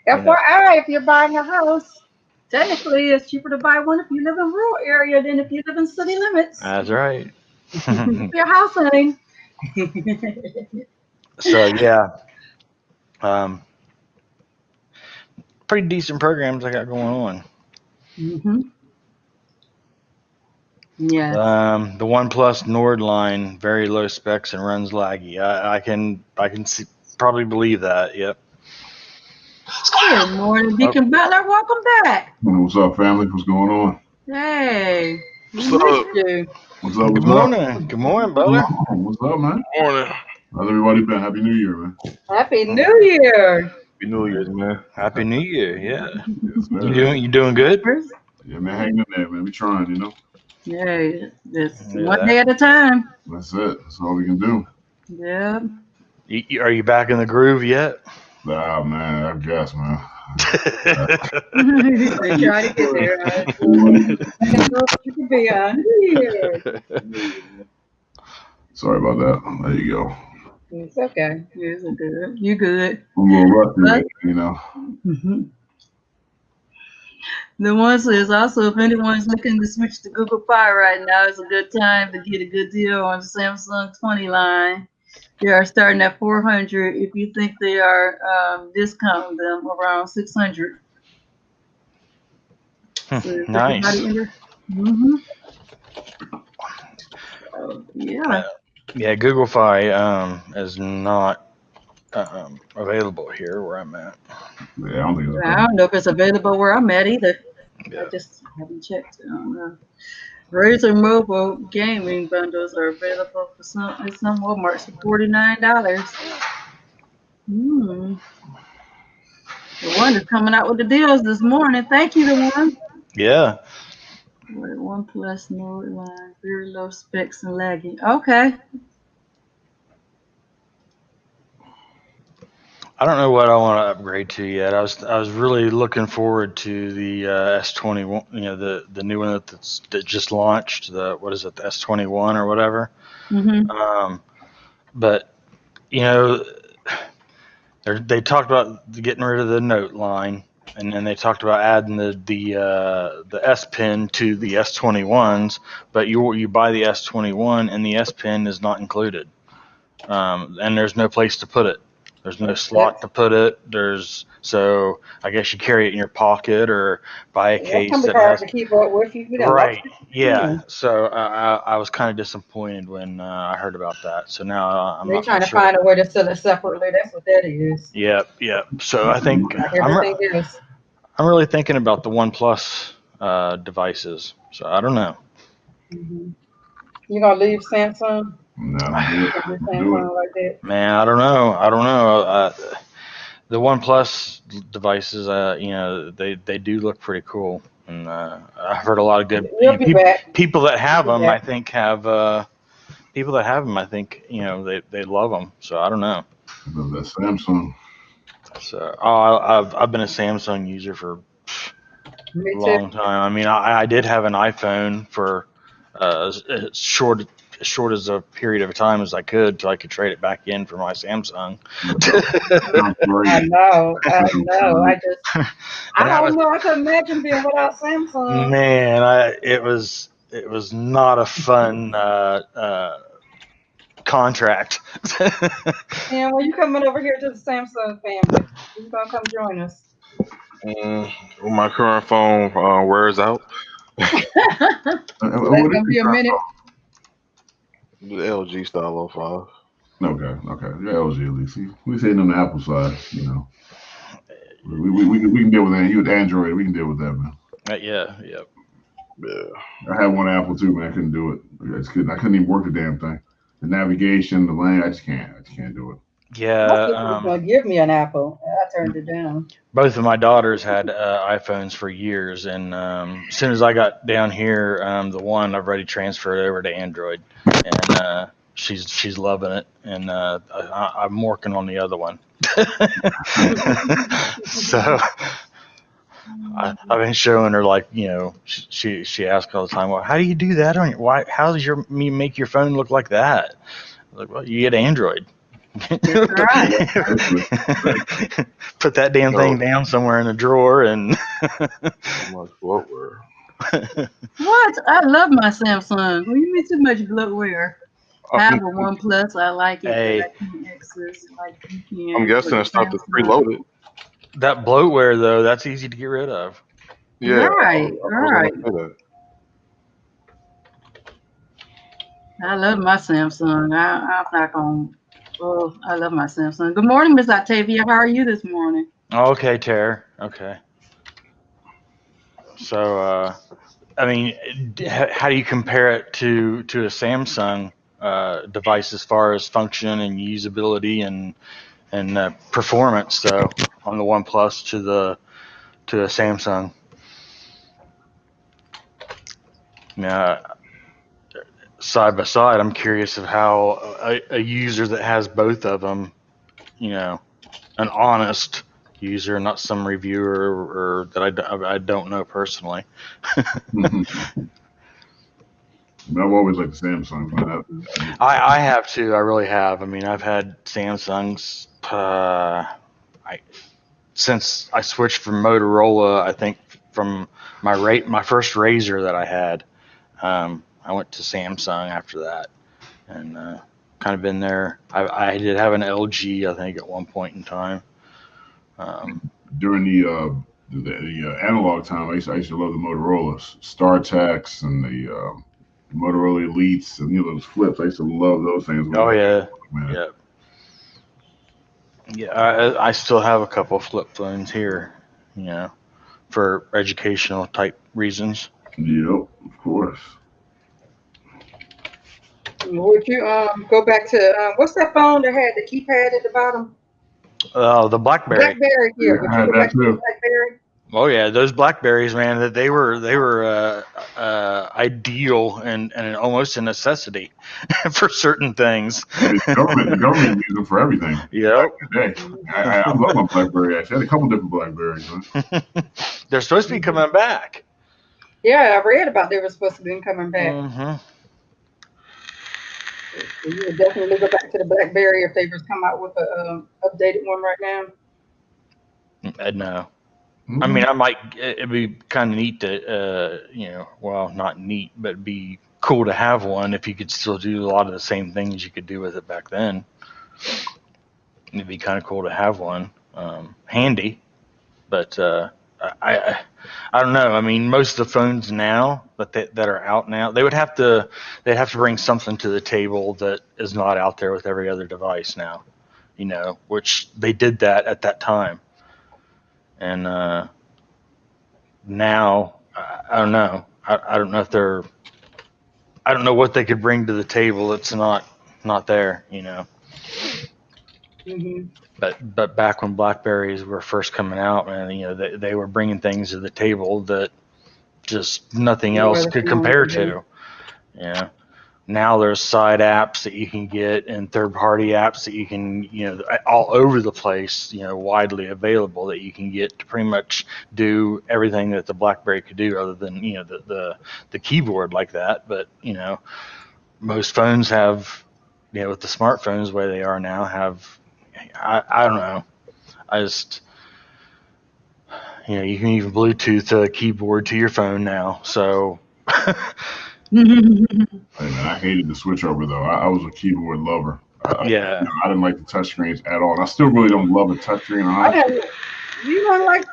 FYI, if you're buying a house, technically it's cheaper to buy one if you live in rural area than if you live in city limits. that's right. Your house hunting. So yeah, um, pretty decent programs I got going on. Hmm. Yes. The OnePlus Nord line, very low specs and runs laggy. I can see, probably believe that. Yep. Good morning, Oh, Deacon Butler. Welcome back. What's up, family? What's going on? Hey, we What's missed up? you. What's up? good What's up? morning. Good morning, What's going brother. on? What's up, man? Morning. How's everybody been? Happy New Year, man. Happy New Year. Happy New Year's, man. Happy New Year. Yeah. Yes, You sir. doing good? Yeah, man, hanging in there, man. We trying. Yeah, just Look one at day that. at a time. That's it. That's all we can do. Yeah. Are you back in the groove yet? Ah, man, I guess, man. They try to get there. You can be on here. Sorry about that. There you go. It's okay. It's good. You good. I'm a little rusty, But man. the one says also, if anyone's looking to switch to Google Fi right now, it's a good time to get a good deal on the Samsung 20 line. They are starting at 400. If you think they are discounting them around 600. So is everybody Nice. in there? Mm-hmm. So, yeah. Yeah, Google Fi is not available here where I'm at. Yeah, I don't think it's I don't know if it's available where I'm at either. I Yeah. just haven't checked. I don't know. Razer mobile gaming bundles are available for some at some Walmarts for $49. Hmm. The one is coming out with the deals this morning. Thank you, the one. Yeah. Wait, OnePlus Nord line, very low specs and lagging. Okay. I don't know what I want to upgrade to yet. I was really looking forward to the S21, the new one that just launched. The what is it, the S21 or whatever. Mm-hmm. But you know, they talked about getting rid of the Note line, and then they talked about adding the S Pen to the S21s. But you buy the S21 and the S Pen is not included, and there's no place to put it. There's no slot to put it. So I guess you carry it in your pocket or buy a That case can be that hard has. to keep up with. You done lost Right. it. Yeah. So I was kind of disappointed when I heard about that. So now I'm They're not trying real to sure. find a way to sell it separately. That's what that is. Yep. Yep. So I think Like everything else. I'm really thinking about the OnePlus devices. So I don't know. Mm-hmm. You gonna leave Samsung? No, do it. Leave Do it. Samsung like that? Man, I don't know. I don't know. The OnePlus devices, they do look pretty cool, and I've heard a lot of good You'll be back. people that You'll have be them. I back. think have people that have them, I think, they love them. So I don't know. That Samsung. So I've been a Samsung user for Me a too. long time. I mean, I did have an iPhone for as short as a period of time as I could, till I could trade it back in for my Samsung. Sounds great. I know. I But that don't was, know. I can imagine being without Samsung. man, it was not a fun contract. And when you coming over here to the Samsung family, you gonna come join us. When my current phone wears out, So that's What is gonna your be a current minute. the LG Style oh 05. phone? Okay. Yeah, LG at least. We sitting on the Apple side, you know. We can deal with that. You with Android, we can deal with that, man. Yeah. Yeah. I had one Apple too, man. I couldn't do it. I couldn't even work the damn thing. The navigation, the lane, I just can't do it. My sister was Yeah. gonna give me an Apple, and I turned it down. Both of my daughters had iPhones for years, and as soon as I got down here, the one I've already transferred over to Android, and she's loving it, and I'm working on the other one. So I've been showing her, like, she asks all the time, well, how do you do that on your, why, how does you make your phone look like that? I'm like, well, you get Android. That's right. Put that damn thing down somewhere in a drawer, and So much bloatware. What? I love my Samsung. Well, you mean too much bloatware. I have a OnePlus. I like it, but Hey. I can't access like you can. I'm with guessing the it's stuff that's Samsung. preloaded. that bloatware, though, that's easy to get rid of. Yeah, Right, I was right. gonna say that. I love my Samsung. I'm not gonna. Oh, I love my Samsung. Good morning, Miss Octavia. How are you this morning? Okay, Tara. Okay. So, I mean, how do you compare it to a Samsung device as far as function and usability and performance, though, on the OnePlus to a Samsung? Now, side by side, I'm curious of how a user that has both of them, an honest user, not some reviewer or that I don't know personally. I've always liked the Samsung, man. I have too. I really have. I mean, I've had Samsungs since I switched from Motorola. I think from my first Razor that I had, I went to Samsung after that, and kind of been there. I did have an LG, I think, at one point in time. During the analog time, I used to love the Motorola StarTACs and the Motorola Elites and those flips. I used to love those things. Oh yeah, Man. yeah, yeah. I still have a couple of flip phones here, for educational type reasons. Yep, of course. Would you go back to what's that phone that had the keypad at the bottom? The BlackBerry. BlackBerry. Yeah. Would I you had go that back to the too. BlackBerry? Oh yeah, those Blackberries, man, that they were ideal and almost a necessity for certain things. The government used them for everything back Yep. in the day. I love my BlackBerry. Actually, I had a couple different Blackberries. Man. They're supposed to be coming back. Yeah, I read about they were supposed to be coming back. Mm-hmm. So you would definitely go back to the BlackBerry if they was come out with a updated one right now. No. Mm-hmm. I mean, it'd be kind of neat to, well, not neat, but it'd be cool to have one if you could still do a lot of the same things you could do with it back then. It'd be kind of cool to have one, handy, but I don't know. I mean, most of the phones now that are out now, they'd have to bring something to the table that is not out there with every other device now, which they did that at that time. And now, I don't know. I don't know if I don't know what they could bring to the table that's not there, Mm-hmm. But back when Blackberries were first coming out, man, they were bringing things to the table that just nothing else could compare to. Yeah. now there's side apps that you can get and third-party apps that you can, all over the place, widely available that you can get to pretty much do everything that the BlackBerry could do, other than the keyboard like that. But most phones have, with the smartphones the way they are now, I don't know. I just, you can even Bluetooth a keyboard to your phone now. So. Hey man, I hated the switch over though. I was a keyboard lover. Yeah. I didn't like the touchscreens at all. And I still really don't love a touchscreen. You didn't like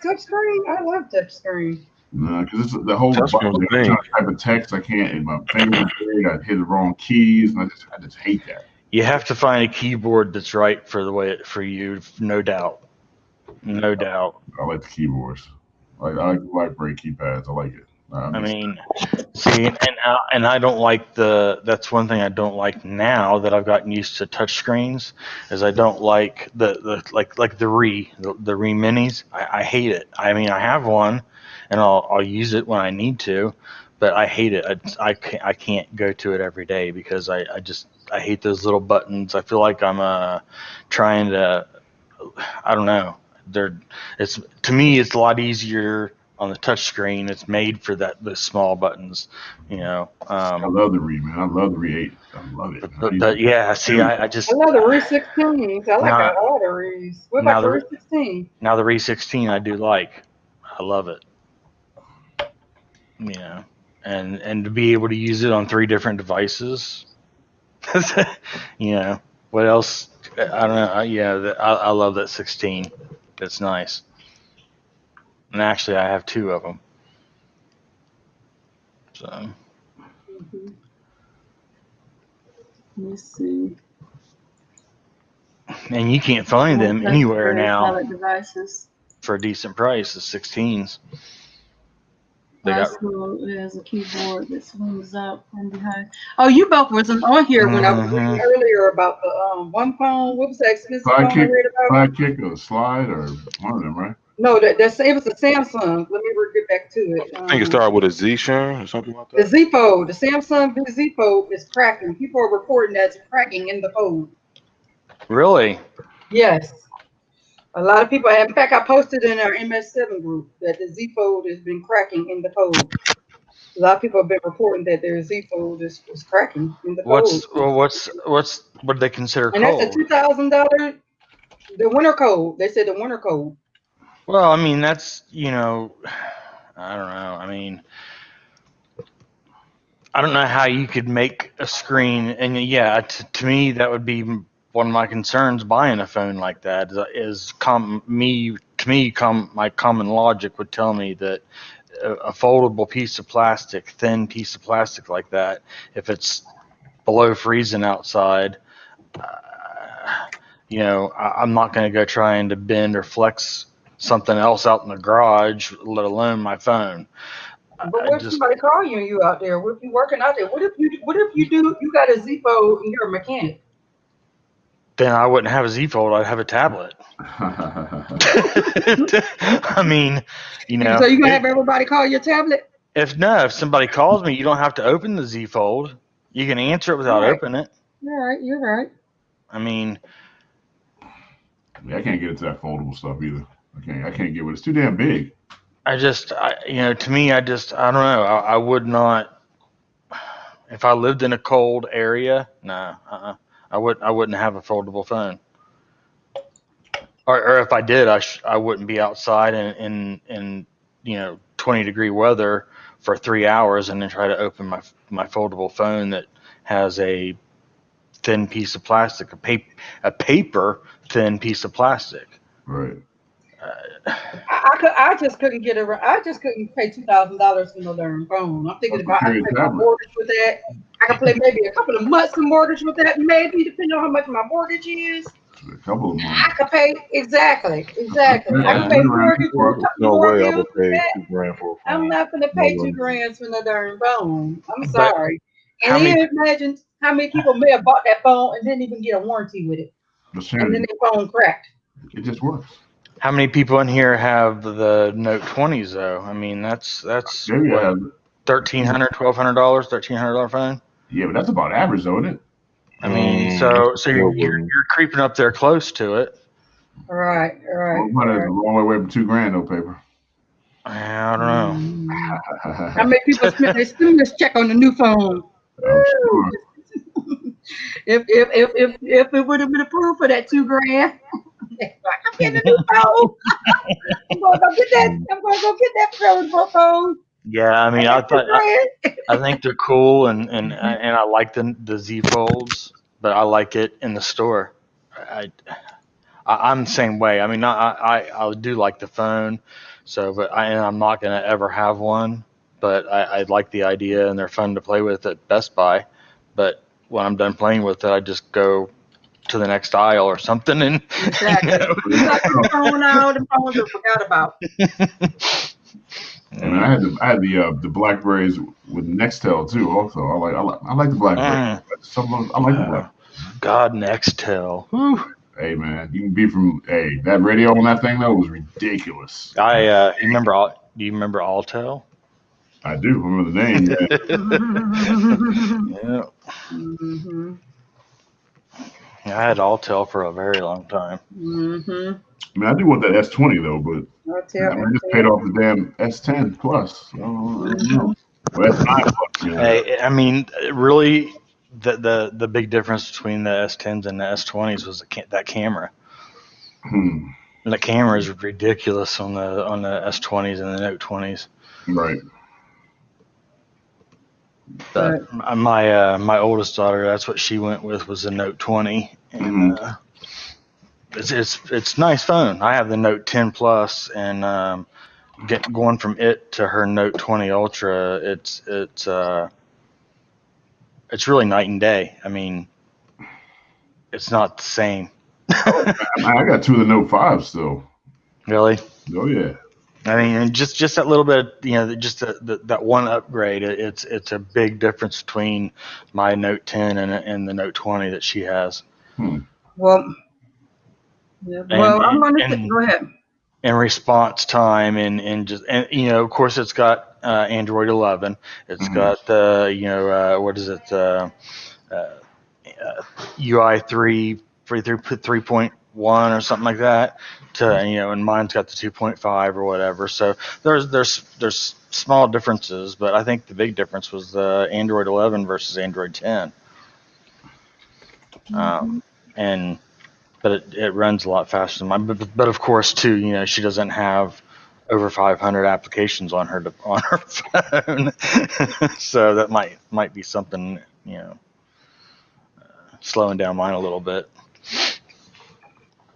touchscreen? I love touchscreen. No, because it's the whole Touchscreen's button. the thing. Type of text I can't. And my fingers big. I hit the wrong keys, and I just hate that. You have to find a keyboard that's right for for you, no doubt. No doubt. I like the keyboards. I like BlackBerry keypads. I like it. I mean, see, and I don't like that's one thing I don't like now that I've gotten used to touch screens, is I don't like the Re minis. I hate it. I mean, I have one, and I'll use it when I need to, but I hate it. I can't go to it every day because I hate those little buttons. I feel like I'm trying to, I don't know. To me, it's a lot easier on the touch screen. It's made for those small buttons, I love the Re, man. I love the Re 8. I love it. But yeah, see, I just. I love the Re 16s. I like all the Re's. What about the Re 16? Now the Re 16, I do like. I love it. And to be able to use it on 3 different devices. What else? I don't know. I love that 16. That's nice. And actually, I have 2 of them. So. Mm-hmm. Let's see. And you can't find them anywhere now devices. for a decent price. The 16s. There's a keyboard that swings out from behind. Oh, you both wasn't on here when I was reading earlier about the one phone. What was that expensive phone I read about? Sidekick or Slide or one of them, right? No, it was a Samsung. Let me get back to it. I think it started with a Z Sharon or something like that. The Z Fold, the Samsung Z Fold is cracking. People are reporting that it's cracking in the fold. Really? Yes. A lot of people have. In fact, I posted in our MS7 group that the Z Fold has been cracking in the fold. A lot of people have been reporting that their Z Fold is cracking in the fold. What do they consider and cold? And that's a $2,000. The winter cold. They said the winter cold. Well, I mean, that's, I don't know. I mean, I don't know how you could make a screen. And yeah, to me, that would be one of my concerns buying a phone like that my common logic would tell me that a foldable piece of plastic, thin piece of plastic like that, if it's below freezing outside, I'm not going to go trying to bend or flex something else out in the garage, let alone my phone. But what if somebody call you out there? What if you working out there? What if you got a Z Fold and you're a mechanic? Then I wouldn't have a Z Fold. I'd have a tablet. I mean, So you gonna have everybody call your tablet? If somebody calls me, you don't have to open the Z Fold. You can answer it without opening it. You're right. I mean, I can't get into that foldable stuff either. I can't get it. It's too damn big. To me, I don't know. I would not. If I lived in a cold area, I wouldn't have a foldable phone. Or if I did, I wouldn't be outside in 20-degree weather for 3 hours and then try to open my foldable phone that has a thin piece of plastic, a paper thin piece of plastic. Right. I just couldn't get around. I just couldn't pay $2,000 for no darn phone. I'm thinking about I could pay my mortgage with that. I could play maybe a couple of months of mortgage with that, maybe depending on how much my mortgage is. A couple of months. I could pay exactly. I could pay mortgage. No way I would pay $2,000 for a phone. I'm not gonna pay $2,000 for no darn phone. I'm sorry. And then imagine how many people may have bought that phone and didn't even get a warranty with it, and then their phone cracked. It just works. How many people in here have the Note 20s though? I mean, that's $1,300, $1,200, $1,300 phone. Yeah, but that's about average, though, isn't it? I mean, so you're wouldn't. creeping up there close to it. Right. Well, it's a long way away from $2,000, though, paper. I don't know. How many people spend their stimulus check on the new phone? I'm sure. If it would have been approved for that $2,000, I'm getting a new phone. I'm gonna go get that. I'm gonna go get that phone. Yeah, I mean, I think they're cool, and I like the Z Folds, but I like it in the store. I'm the same way. I mean, I do like the phone, and I'm not gonna ever have one, but I like the idea, and they're fun to play with at Best Buy. But when I'm done playing with it, I just go to the next aisle or something, and Exactly. You got the phone out, the phones are forgot about. I mean, I had the Blackberries with Nextel too. Also, I like the Blackberry. I like the Blackberry. God, Nextel. Whew. Hey man, you can be from that radio on that thing though was ridiculous. You remember? Do you remember Altel? I do remember the name. Yeah. Mm-hmm. Yeah, I had Altel for a very long time. Mm-hmm. I mean, I do want that S20 though, but I just paid off the damn S10 Plus. So, I don't know. Well, S9 Plus. Yeah. Hey, I mean, really, the big difference between the S10s and the S20s was that camera. Hmm. And the camera is ridiculous on the S20s and the Note 20s. Right. But my oldest daughter, that's what she went with, was the Note 20, and it's nice phone. I have the Note 10 Plus, and going from it to her Note 20 Ultra, it's really night and day. I mean, it's not the same. I got two of the Note 5 still. Really? Oh yeah. I mean, and just that little bit, just that one upgrade. It's a big difference between my Note 10 and the Note 20 that she has. Well, I'm going to go ahead. And response time, and of course, it's got Android 11. It's got what is it? UI 3.1 or something like that. And mine's got the 2.5 or whatever. So there's small differences, but I think the big difference was the Android 11 versus Android 10. But it runs a lot faster than mine. But of course, too, she doesn't have over 500 applications on her phone, so that might be something, slowing down mine a little bit.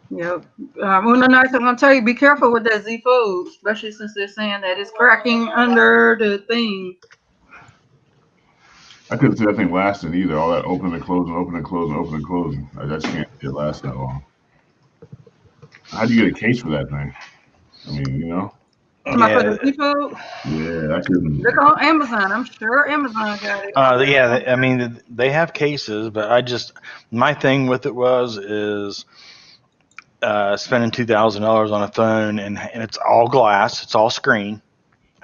Yep. Well, the nice, I'm going to tell you, be careful with that Z Fold, especially since they're saying that it's cracking under the thing. I couldn't see that thing lasting either. All that opening and closing, opening and closing, opening and closing. I just can't see it last that long. How do you get a case for that thing? I mean, Am I for the Z Fold? Yeah, I couldn't. Look on Amazon. I'm sure Amazon got it. Yeah, I mean, they have cases, but my thing with it is spending $2,000 on a phone, and it's all glass, it's all screen,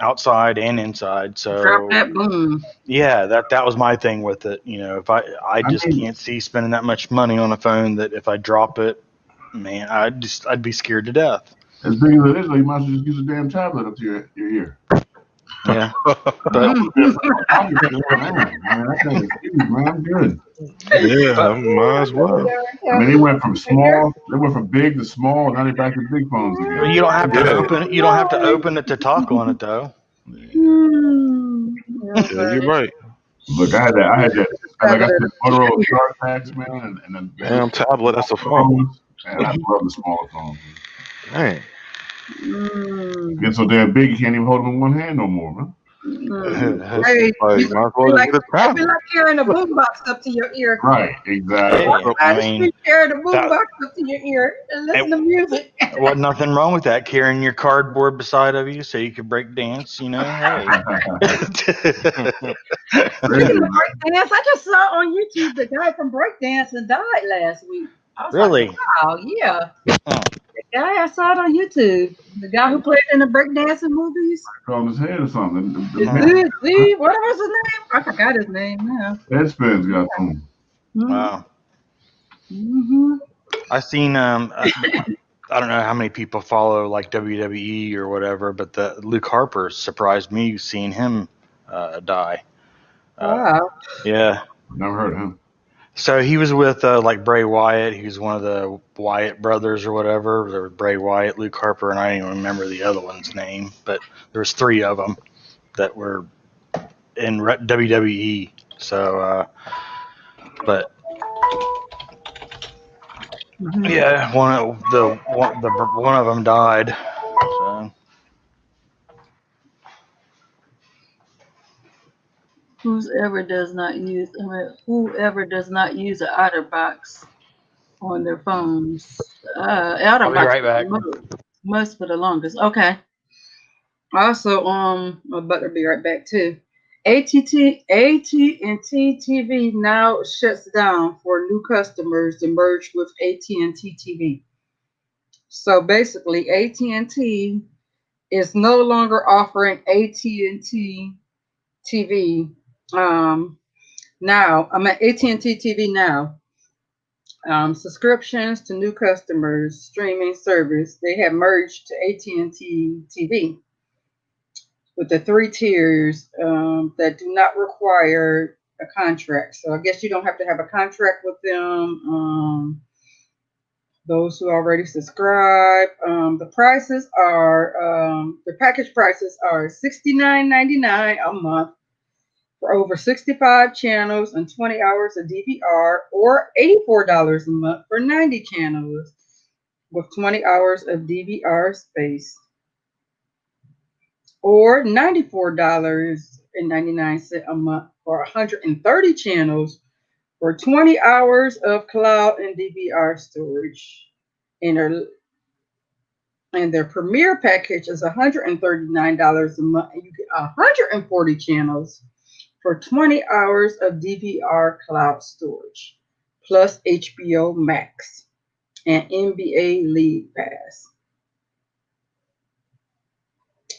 outside and inside. So drop that boom. Yeah, that was my thing with it. If I can't see spending that much money on a phone that if I drop it, man, I'd be scared to death. As big as it is, you might as well just use a damn tablet up to your ear. Yeah, but man, I'm good. Yeah, might as well. I mean, they went from big to small, and now they're back to big phones again. You don't have to open. You don't have to open it to talk on it, though. Yeah, you're right. Look, I had that. Like I said, Motorola StarTAC, man, and then damn tablet. That's a phone. And I love the smaller phones. Dang. Get so damn big you can't even hold them in one hand no more, man. Hey, might as well get a tablet. It'd be like carrying a boombox up to your ear. Right, exactly. I just carry the boombox up to your ear and listen to music. Wasn't nothing wrong with that, carrying your cardboard beside of you so you could break dance, Hey. Speaking of breakdance, I just saw on YouTube the guy from breakdancing died last week. Really? Like, wow, yeah. guy I saw it on YouTube. The guy who played in the breakdancing movies. On his head or something. The Is Hmm. it Z? What was his name? I forgot his name now. headspin's got some. Wow. Mm-hmm. I seen I don't know how many people follow like WWE or whatever, but the Luke Harper surprised me seeing him die. Wow. Yeah. Never heard of him. So he was with like Bray Wyatt. He was one of the Wyatt brothers or whatever. There was Bray Wyatt, Luke Harper, and I don't even remember the other one's name, but there was three of them that were in WWE. So, but Mhm. yeah, one of them died. So Whoever does not use an OtterBox on their phones. I'll be OtterBox right back. must for the longest. Okay. Also, I'm about to be right back too. AT&T TV now shuts down for new customers to merge with AT&T TV. So basically, AT&T is no longer offering AT&T TV. Now I'm at AT&T TV now. Subscriptions to new customers streaming service they have merged to AT&T TV with the three tiers that do not require a contract. So I guess you don't have to have a contract with them. Those who already subscribe, the package prices are $69.99 a month for over 65 channels and 20 hours of DVR, or $84 a month for 90 channels with 20 hours of DVR space, or $94.99 a month for 130 channels for 20 hours of cloud and DVR storage. And their premier package is $139 a month, and you get 140 channels for 20 hours of DVR cloud storage, plus HBO Max and NBA League Pass.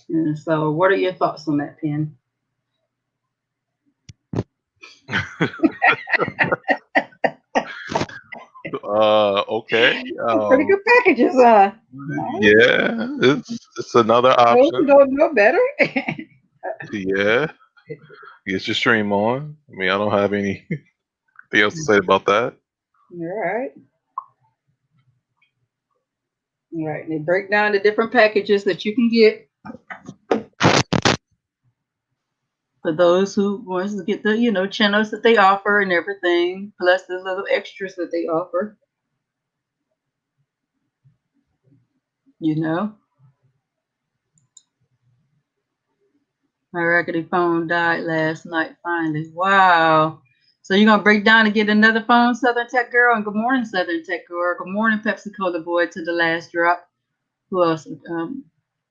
And so, what are your thoughts on that, Pen? Okay. Pretty good packages, huh? Yeah, it's another Those who option. don't know better. Yeah, get your stream on. I mean, I don't have anything else to say about that. All right. All right. They break down the different packages that you can get for those who wants to get the, channels that they offer and everything, plus the little extras that they offer, you know. My raggedy phone died last night finally. Wow. So you're gonna break down and get another phone, Southern Tech Girl? And good morning, Southern Tech Girl. Good morning, Pepsi Cola Boy to the last drop. Who else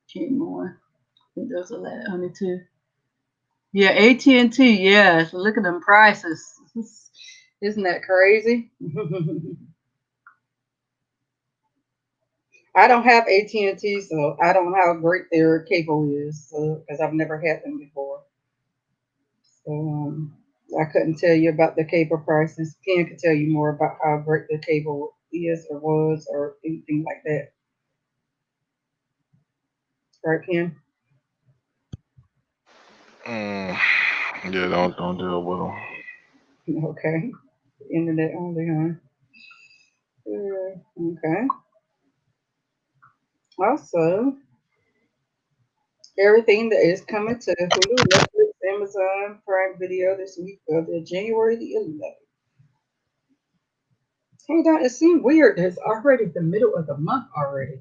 came on? I think those are the only two. Yeah, AT&T, yeah. So look at them prices. Isn't that crazy? I don't have AT&T, so I don't know how great their cable is, because I've never had them before. So I couldn't tell you about the cable prices. Ken could tell you more about how great the cable is or was or anything like that. Right, Ken? Mm, yeah, don't do it well. Okay. Internet only, huh? Okay. Also, everything that is coming to Hulu, Netflix, Amazon Prime Video this week of the January the 11th. Hey, it seems weird. It's already the middle of the month already.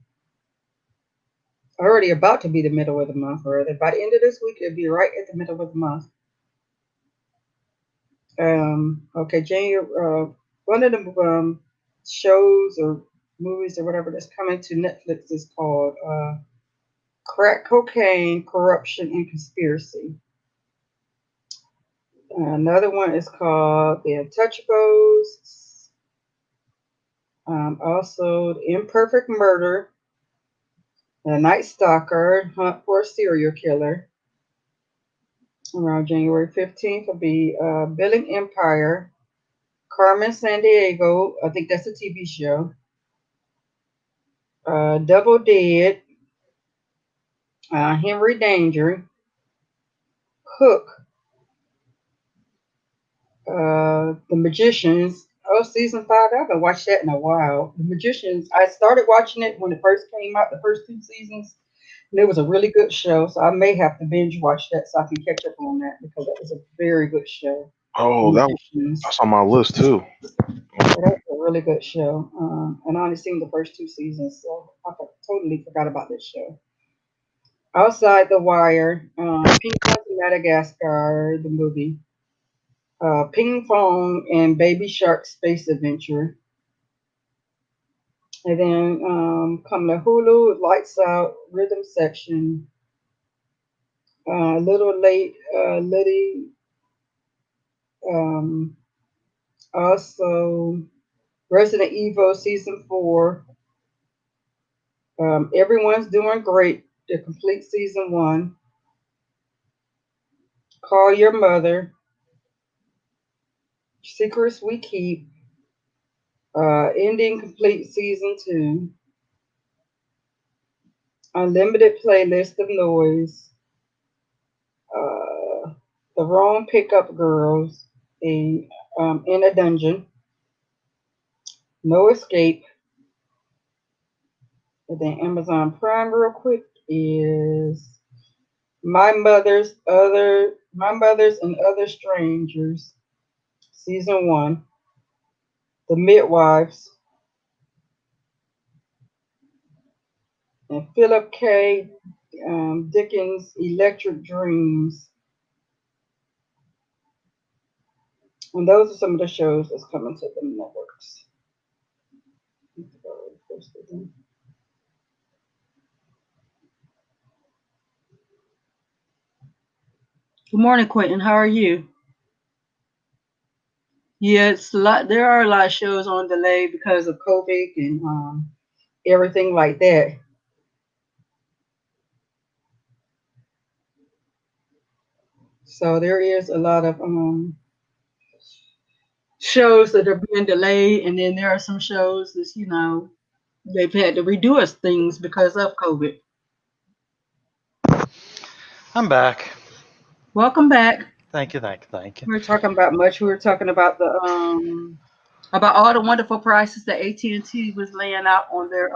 Already about to be the middle of the month already. By the end of this week, it'll be right at the middle of the month. Okay, January. One of the shows or movies or whatever that's coming to Netflix is called Crack Cocaine, Corruption, and Conspiracy. Another one is called The Untouchables. Also, The Imperfect Murder The Night Stalker, Hunt for a Serial Killer. Around January 15th will be Billing Empire, Carmen San Diego. I think that's a TV show. Double Dead, Henry Danger, Hook, The Magicians. Oh, season five. I haven't watched that in a while. The Magicians. I started watching it when it first came out, the first two seasons, and it was a really good show. So I may have to binge watch that so I can catch up on that because that was a very good show. The Oh, Magicians. that's on my list too. Yeah, that's a really good show. And I only seen the first two seasons, so totally forgot about this show. Outside the Wire, Penguins in Madagascar, the movie, Ping Pong and Baby Shark Space Adventure. And then come to Hulu, Lights Out, Rhythm Section, Little Late, Liddy, um, also Resident Evil Season 4. Everyone's Doing Great, the complete Season 1. Call Your Mother, Secrets We Keep, Ending Complete Season 2, Unlimited Playlist of Noise, uh, The Wrong Pickup Girls, a, In a Dungeon, No Escape, and then Amazon Prime real quick is My Mother's and Other Strangers, Season 1, The Midwives, and Philip K. Dickens' Electric Dreams. And those are some of the shows that's coming to the networks. Good morning, Quentin. How are you? Yeah, it's a lot. There are a lot of shows on delay because of COVID and everything like that. So there is a lot of shows that are being delayed, and then there are some shows that they've had to redo us things because of COVID. I'm back. Welcome back. Thank you, thank you, thank you. We were talking about much. We were talking about the about all the wonderful prices that AT&T was laying out on their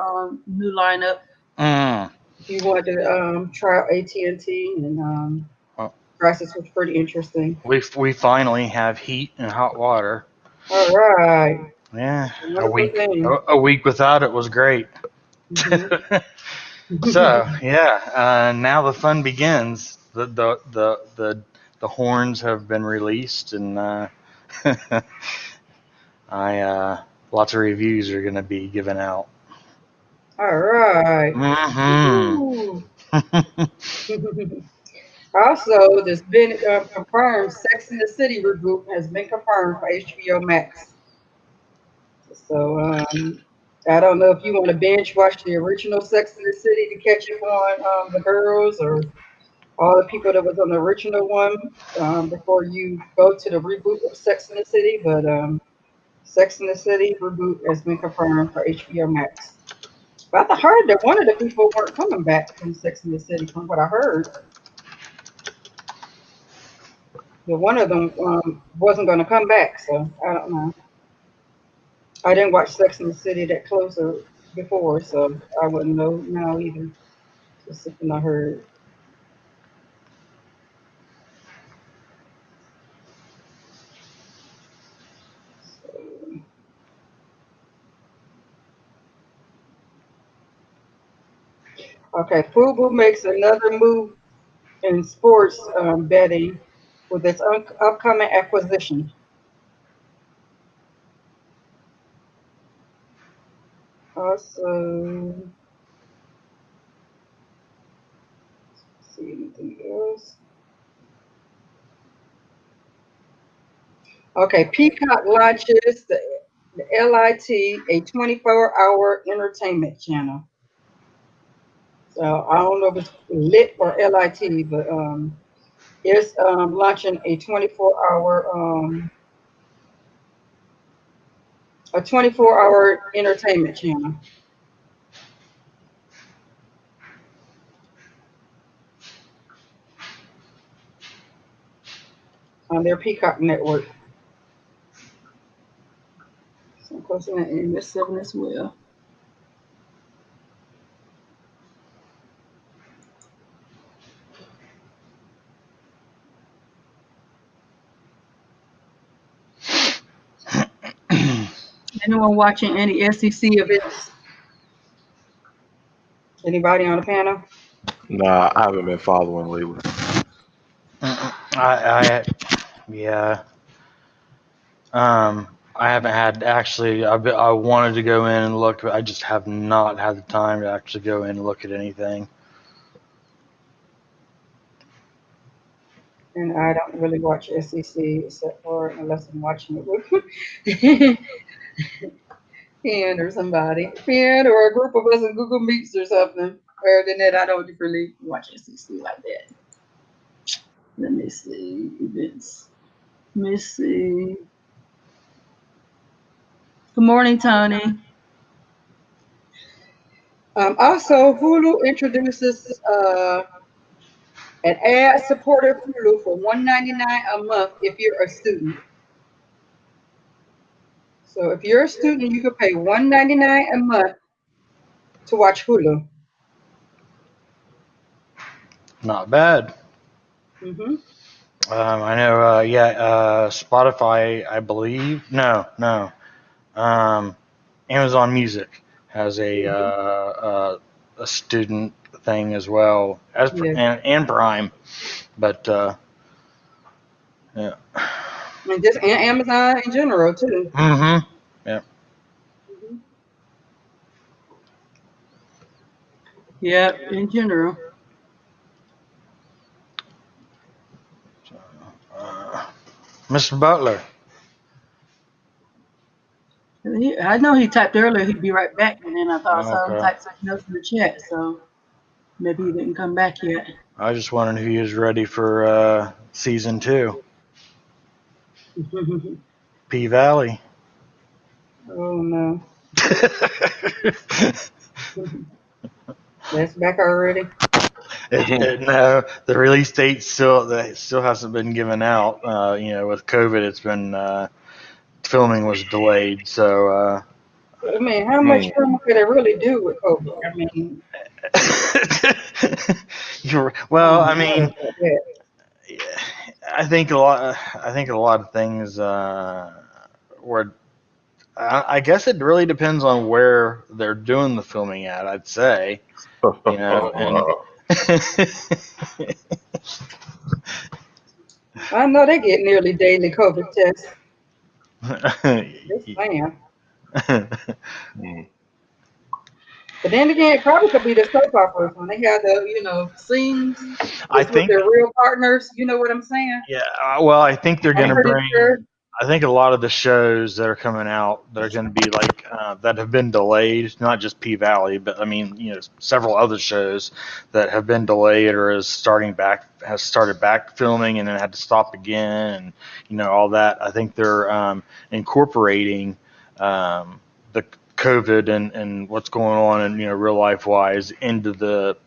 new lineup. Mm. If you wanted to try out AT&T, and T, and Well, prices was pretty interesting. we finally have heat and hot water. All right, Yeah, a wonderful thing. a week without it was great. Hmm. So yeah, now the fun begins. The horns have been released, and I lots of reviews are going to be given out. All right. Hmm. Woo. Also, there's been confirmed Sex in the City reboot has been confirmed for HBO Max. So I don't know if you want to binge watch the original Sex in the City to catch up on the girls or all the people that was on the original one before you go to the reboot of Sex in the City. But Sex in the City reboot has been confirmed for HBO Max. But I heard that one of the people weren't coming back from Sex in the City, from what I heard. That one of them wasn't going to come back, so I don't know. I didn't watch Sex in the City that closer before, so I wouldn't know now either. Just something I heard. So, okay, Fubu makes another move in sports betting with its upcoming acquisition. Also, see anything else? Okay, Peacock launches the LIT, a 24-hour entertainment channel. I don't know if it's lit or lit, but it's launching a 24-hour entertainment channel on their Peacock network. So of course, in MS7 as well. Anyone watching any SEC events? Anybody on the panel? Nah, I haven't been following lately. Yeah. I haven't had actually. I wanted to go in and look, but I just have not had the time to actually go in and look at anything. And I don't really watch SEC except for unless I'm watching it with Ken or somebody, Ken or a group of us in Google Meets or something. Other than that, I don't really watch SEC like that. Let me see events. Let me see. Good morning, Tony. Also, Hulu introduces an ad-supported Hulu for $1.99 a month if you're a student. So if you're a student, you can pay $1.99 a month to watch Hulu. Not bad. Mm-hmm. I know. Spotify, I believe. No. Amazon Music has a student thing as well as Yeah. and Prime, but yeah. And just Amazon in general too. Mm-hmm. Yeah. Mhm. Yeah, in general. Uh, Mr. Butler. I know he typed earlier he'd be right back, and then I thought I saw him Okay. type something else in the chat, so maybe he didn't come back yet. I just wondered if he was ready for season 2. P Valley. Oh no, that's back already. No, the release date still hasn't been given out. With COVID, it's been filming was delayed. So, I mean, how much film could it really do with COVID? I mean, well, oh I no, mean, I think a lot of things were. I guess it really depends on where they're doing the filming at. I'd say, and I know they get nearly daily COVID tests. Just saying. But then again, it probably could be the soap operas when they have the, scenes I just with think, their real partners. You know what I'm saying? yeah. Well, I think they're I'm gonna pretty bring. sure. I think a lot of the shows that are coming out that are going to be like that have been delayed, not just P Valley, but I mean, several other shows that have been delayed or has started back filming and then had to stop again, and all that. I think they're incorporating the COVID and what's going on in real life wise into the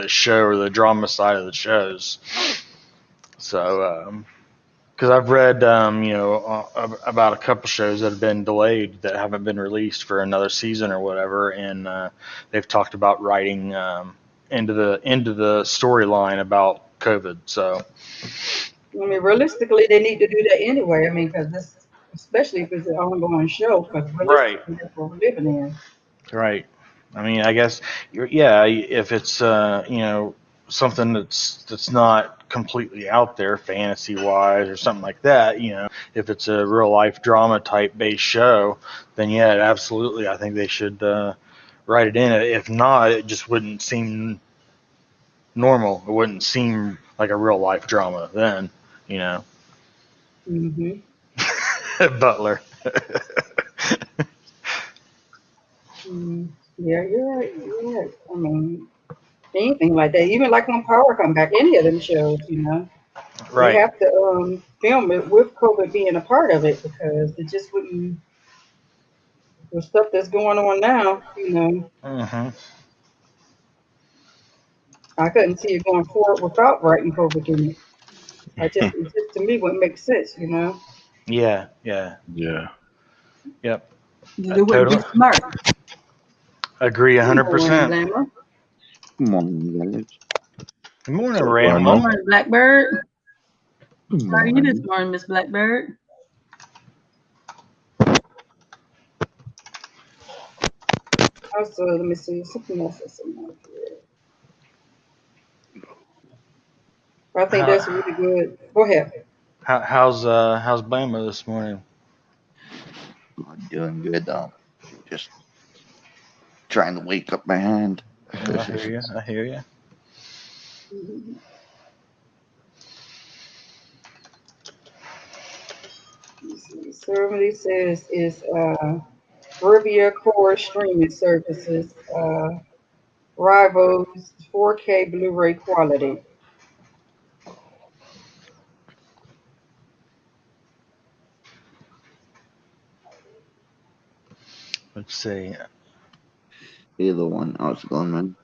show or the drama side of the shows. So. Because I've read, about a couple shows that have been delayed that haven't been released for another season or whatever, and they've talked about writing into the storyline about COVID. So, I mean, realistically, they need to do that anyway. I mean, because this, especially if it's an ongoing show, because right, realistically, that's what we're living in. right. I mean, I guess, yeah, if it's something that's not completely out there fantasy wise or something like that, if it's a real life drama type based show, then yeah, absolutely, I think they should write it in. If not, it just wouldn't seem normal. It wouldn't seem like a real life drama then, you know. Hmm. Butler. Yeah, you're right. You're right. I mean, anything like that. Even like when Power come back, any of them shows, they Right. have to film it with COVID being a part of it because it just wouldn't. The stuff that's going on now, Hmm. I couldn't see it going forward without writing COVID in it. It just to me wouldn't make sense. Yeah. Yeah. Yeah. Yep. It wouldn't be Totally smart. agree. Good morning, 100%. Glamour. Good morning, guys. Good morning, So Good Grandma. Rambo. morning, Blackbird. Good How are you this morning. morning, Miss Blackbird? Also, let me see something else that's in my here. I think that's How, really good. Go ahead. how's Bama this morning? I'm doing good. Just trying to wake up my hand. I hear you. I hear you. Mhm. Somebody says is Rivia Core streaming services rivals 4K Blu-ray quality. Let's see. Either one. How's it going, man?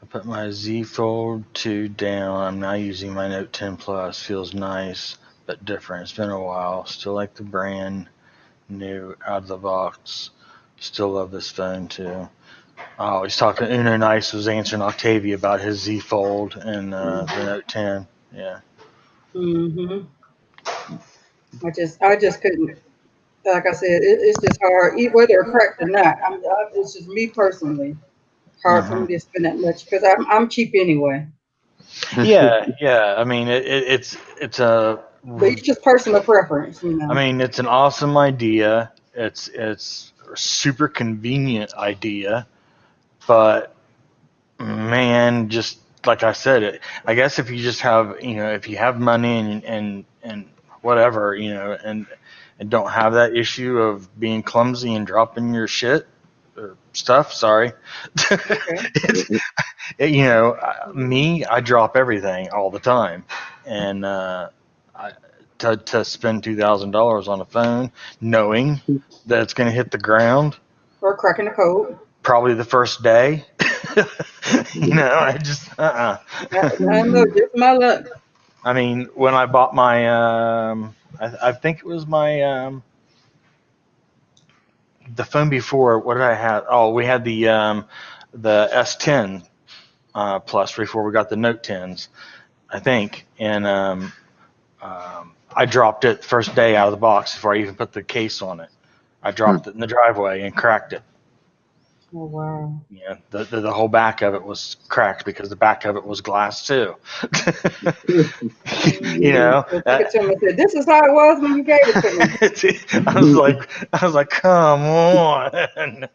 I put my Z Fold 2 down. I'm now using my Note 10 Plus. Feels nice, but different. It's been a while. Still like the brand new out of the box. Still love this phone too. Oh, he's talking. Uno Nice was answering Octavia about his Z Fold and the Note 10. Yeah. hmm I just couldn't. Like I said, it's just hard, whether it's cracked or not. It's just me personally. Hard for Hmm. me to spend that much because I'm cheap anyway. Yeah, yeah. I mean, it's a. But it's just personal preference. I mean, it's an awesome idea. It's a super convenient idea, but man, just like I said, I guess if you just have, if you have money and whatever, and don't have that issue of being clumsy and dropping your shit or stuff. Sorry, Okay. it's me. I drop everything all the time, and I, to spend $2,000 on a phone, knowing that it's going to hit the ground Or cracking the code. probably the first day. I just I know, just my luck. I mean, when I bought my I think it was my the phone before. What did I have? Oh, we had the S10 Plus before we got the Note 10s, I think, and I dropped it first day out of the box before I even put the case on it. I dropped it in the driveway and cracked it. Oh wow. Yeah, the whole back of it was cracked because the back of it was glass too. you Mm-hmm. know, So took it to him and said, "This is how it was when you gave it to me." I was like, come on.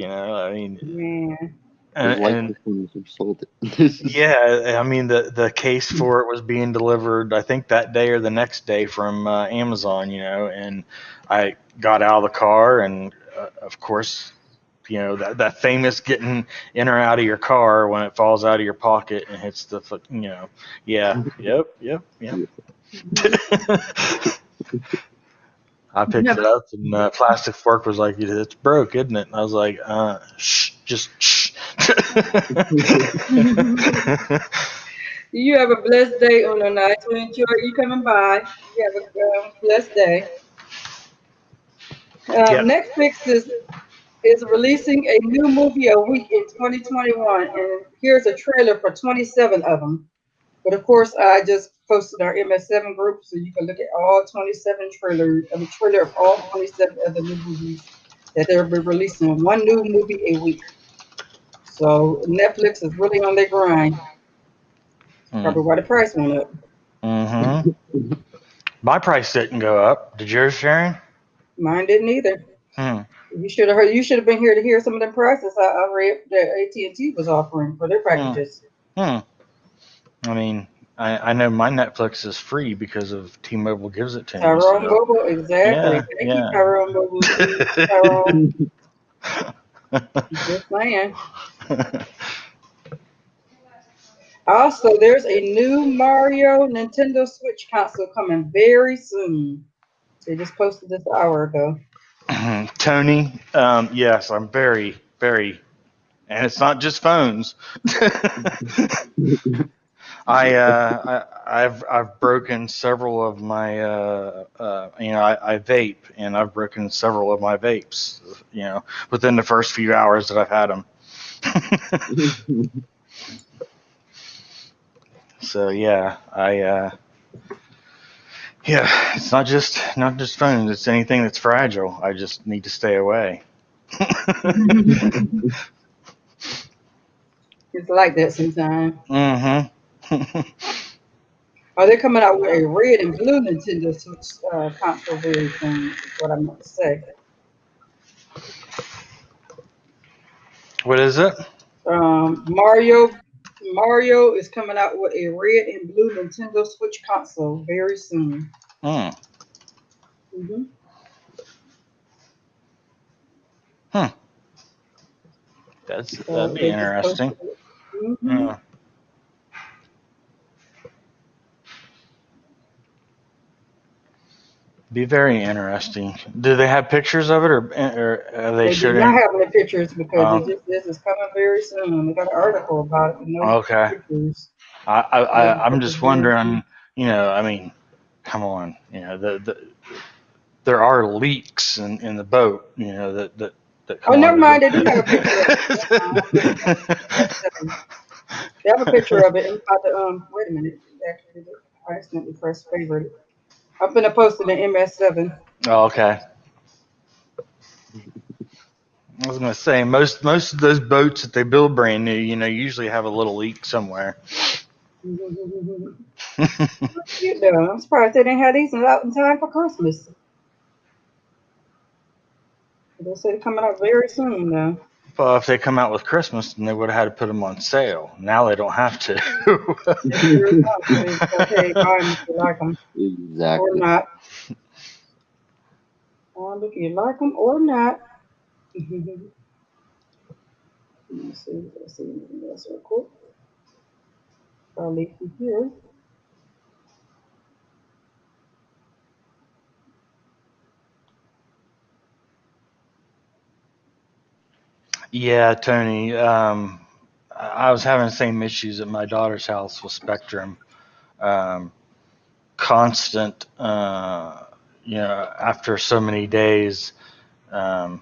I mean, Man. His life and was when he sold it. yeah, I mean the case for it was being delivered, I think that day or the next day from Amazon, and I got out of the car and of course, that famous getting in or out of your car when it falls out of your pocket and hits the foot, yeah, yep. Mhm. I You picked have it up and plastic fork was like, it's broke, isn't it? And I was like, shh, just shh. you have a blessed day on the night. We enjoy you coming by. You have a blessed day. Yep. Netflix is releasing a new movie a week in 2021, and here's a trailer for 27 of them. But of course, I just posted our MS7 group, so you can look at all 27 trailers. I mean, trailer of all 27 of the new movies that they'll be releasing. One new movie a week. So Netflix is really on their grind. Mm. Probably why the price went up. Mm-hmm. My price didn't go up. Did yours, Sharon? Mine didn't either. Hmm. You should have heard. You should have been here to hear some of the prices I read that AT&T was offering for their Hmm. packages. Hmm. I mean, I know my Netflix is free because of T-Mobile gives it to me. Tyrone So Mobile, exactly. yeah, Thank you, yeah. Tyrone Mobile. Tyrone. Just saying. Also, there's a new Mario Nintendo Switch console coming very soon. They just posted this an hour ago. Tony, yes, I'm very, very, and it's not just phones. I've broken several of my I vape, and I've broken several of my vapes, within the first few hours that I've had them. So yeah, it's not just phones. It's anything that's fragile. I just need to stay away. It's like that sometimes. Mm-hmm. Oh, they're coming out with a red and blue Nintendo Switch console very soon. Is what I meant to say. What is it? Mario is coming out with a red and blue Nintendo Switch console very soon. Hmm. Hmm. Hmm. So That'd be they just interesting. posted it. Hmm. Yeah. Be very interesting. Do they have pictures of it, or are they They do not shooting? have any pictures because Oh, this is coming very soon. They got an article about it, but no okay. pictures. I'm It's just very soon. wondering. I mean, come on. There are leaks in the boat. That Oh, come never onto mind. They do have a picture of it. Never mind. I'm looking at the the. MS7. They have a picture of it. I'm about to wait a minute. Actually, I accidentally pressed favorite. I'm gonna post it in MS7. Oh, okay. I was gonna say most of those boats that they build brand new, usually have a little leak somewhere. Cute though. I'm surprised they didn't have these out in time for Christmas. They said they're coming out very soon though. Well, if they come out with Christmas, then they would have had to put them on sale. Now they don't have to. They sure don't. So you just gotta pay buy them if you like them or Exactly. not. If you like them or not. Let me see. Let's see anything else real quick. I'll leave from here. Yeah, Tony. I was having the same issues at my daughter's house with Spectrum. Um, Constant, after so many days, um,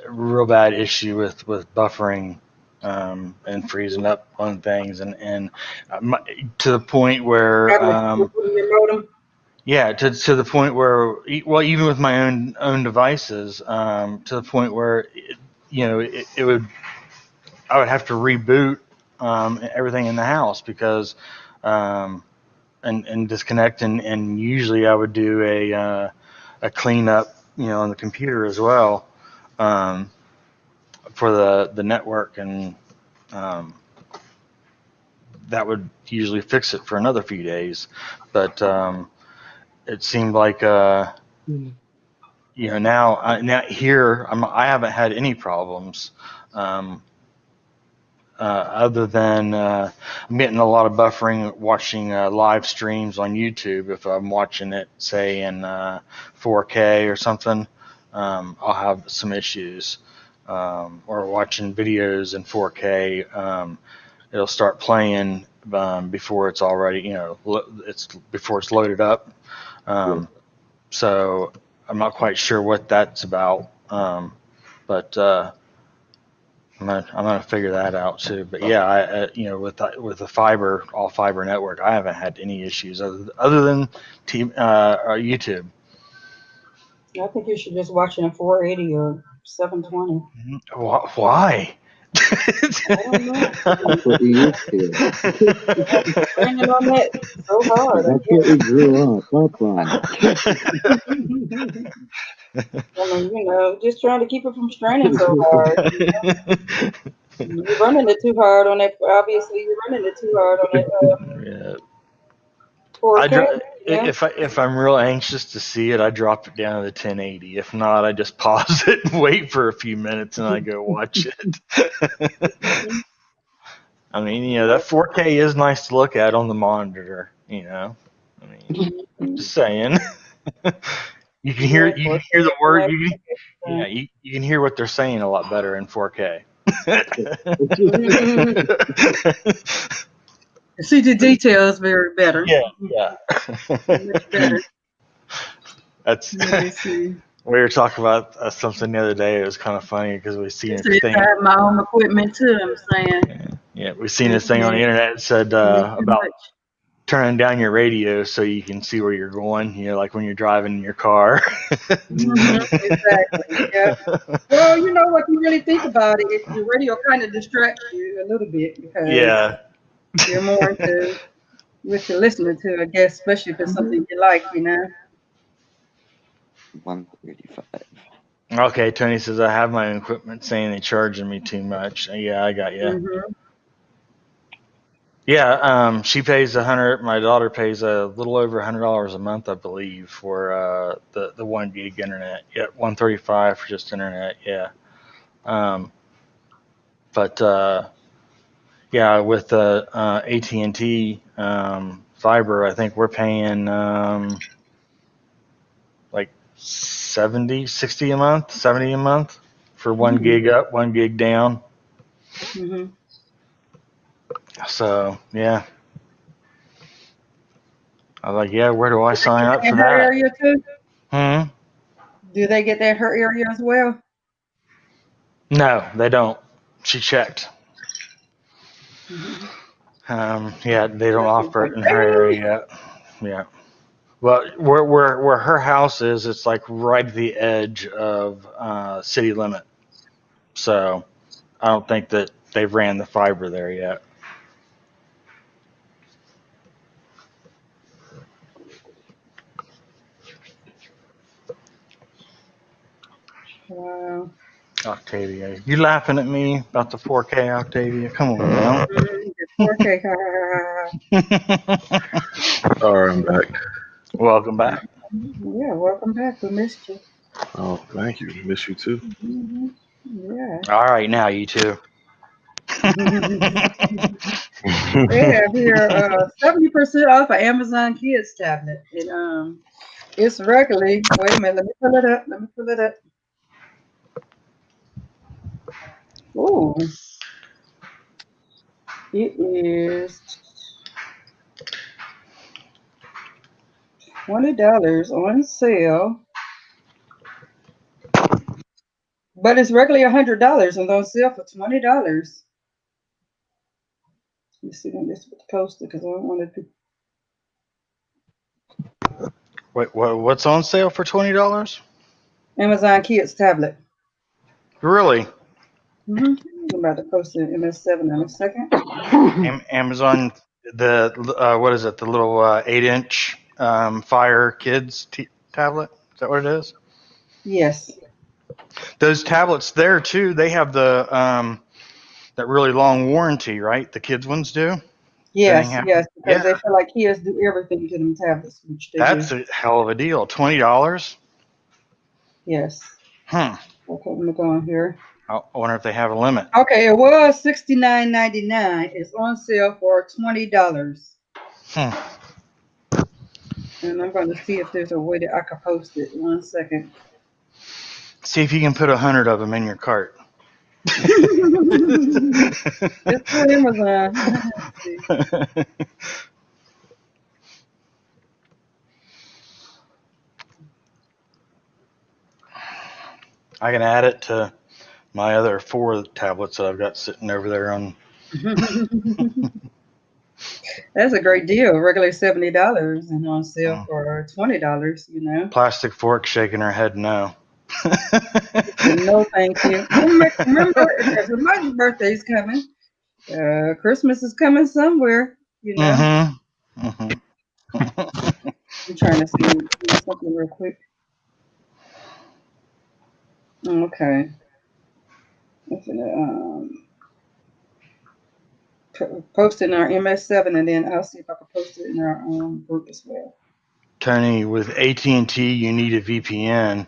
real bad issue with buffering, and freezing up on things, and my, to the point where, Having trouble putting your modem. yeah, to the point where, well, even with my own devices, to the point where it would I would have to reboot, everything in the house because, um, and disconnect, and usually I would do a cleanup, on the computer as well, um, for the network, and, um, that would usually fix it for another few days. But, it seemed like, now here, I haven't had any problems. Um, Other than, I'm getting a lot of buffering watching live streams on YouTube. If I'm watching it, say, in 4K or something, I'll have some issues. Or watching videos in 4K, it'll start playing, before it's already, it's before it's loaded up. Yeah. Um, so I'm not quite sure what that's about. But I'm gonna figure that out too. But yeah, with the fiber, all fiber network, I haven't had any issues other than YouTube. I think you should just watch it in 480 or 720. Why? I don't know. That's what you used to. Straining on that so hard, I That's what we grew up on. I mean, just trying to keep it from straining so hard. You're running it too hard on that. Obviously, you're running it too hard on that Yeah. 4K. Yeah. If I'm real anxious to see it, I drop it down to the 1080. If not, I just pause it and wait for a few minutes and I go watch it. I mean, that 4K is nice to look at on the monitor. I mean, just saying. You can hear Yeah, 4K. the word. You can hear what they're saying a lot better in 4K. See the details very better. Yeah. Much better. That's. Let me see. We were talking about something the other day. It was kind of funny because we seen a Since thing. I have my own equipment too, I'm saying. Yeah, we seen this thing on the internet that said about turning down your radio so you can see where you're going. Like when you're driving in your car. Exactly. Yeah. Well, what you really think about it, your radio kind of distracts you a little bit because you're more into what you're listening to, I guess, especially if it's something you like. 135. Okay, Tony says I have my equipment saying they're charging me too much. Yeah, I got you. Mm-hmm. Yeah, she pays $100. My daughter pays a little over $100 a month, I believe, for the 1 gig internet. Yeah, 135 for just internet. Yeah. But yeah, with the AT&T fiber, I think we're paying like 60 a month, 70 a month for 1 gig up, 1 gig down. Mm-hmm. So yeah, I was like, yeah, where do I sign up for In that? her area too? Do they get that in her area as well? No, they don't. She checked. Mm-hmm. Yeah, they don't offer it in her area yet. Yeah. Well, where her house is, it's like right at the edge of city limit. So I don't think that they've ran the fiber there yet. Wow. Octavia, you laughing at me about the 4K, Octavia? Come on now. 4K. All right, I'm back. Welcome back. Yeah, welcome back. We missed you. Oh, thank you. Miss you too. Mm-hmm. Yeah. All right, now you two. They have here 70% off an Amazon Kids tablet. It's regularly. Wait a minute. Let me pull it up. Ooh, it is $20 on sale, but it's regularly $100 and on sale for $20. Let me see when this was posted because I don't want to. Wait, what's on sale for $20? Amazon Kids tablet. Really? I'm about to post it in MS7 in a second. Amazon, the what is it? The little 8-inch Fire Kids tablet. Is that what it is? Yes. Those tablets there too. They have the that really long warranty, right? The kids ones do. Yes, because Yeah. they feel like kids do everything to them tablets, which they That's do. a hell of a deal. $20. Yes. Okay, let me go on here. I wonder if they have a limit. Okay, it was $69.99. It's on sale for $20. And I'm going to see if there's a way that I can post it. 1 second. See if you can put 100 of them in your cart. It's for Amazon. I can add it to my other 4 tablets that I've got sitting over there on. That's a great deal. Regularly $70 and on sale for $20. Plastic Fork shaking her head no. No, thank you. Remember, because my birthday's coming. Christmas is coming somewhere. I'm trying to see something real quick. Okay. post it in our MS7, and then I'll see if I can post it in our group as well. Tony, with AT&T, you need a VPN.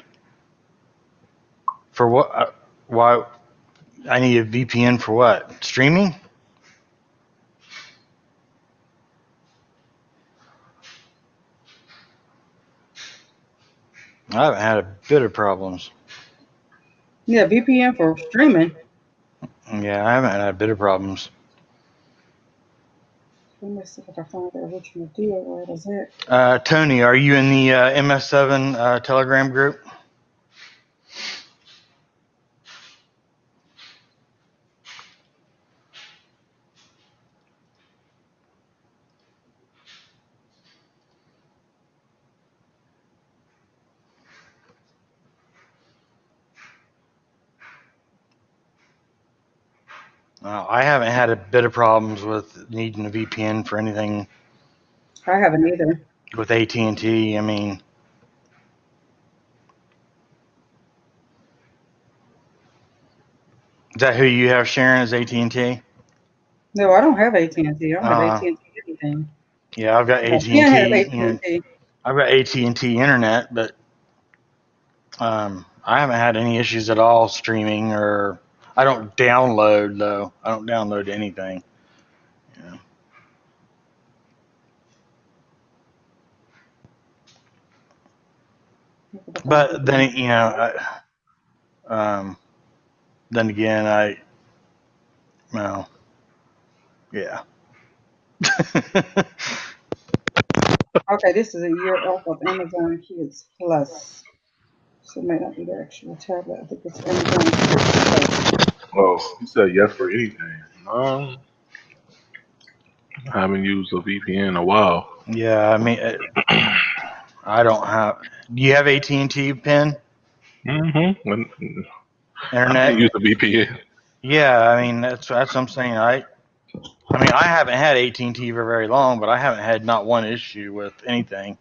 For what? Why? I need a VPN for what? Streaming? I haven't had a bit of problems. Yeah, VPN for streaming. Yeah, I haven't had a bit of problems. Let me see if I can find the original deal. Where is it? Tony, are you in the MS7 Telegram group? I haven't had a bit of problems with needing a VPN for anything I haven't either. with AT&T. I mean, is that who you have, Sharon? Is AT&T? No, I don't have AT&T. I don't have Uh, AT&T anything. yeah, I've got Ken has AT&T. AT&T. I've got AT&T internet, but I haven't had any issues at all streaming, or I don't download though. I don't download anything. Yeah. But then then again, well, yeah. Okay, this is a year off of Amazon Kids Plus. So it may not be the actual tablet. I think it's Amazon Kids Plus. Well, you said yes for anything. I haven't used a VPN in a while. Yeah, I mean, I don't have. Do you have AT&T pin Mm-hmm. I can't internet? use a VPN. Yeah, I mean that's what I'm saying. I mean I haven't had AT&T for very long, but I haven't had not one issue with anything.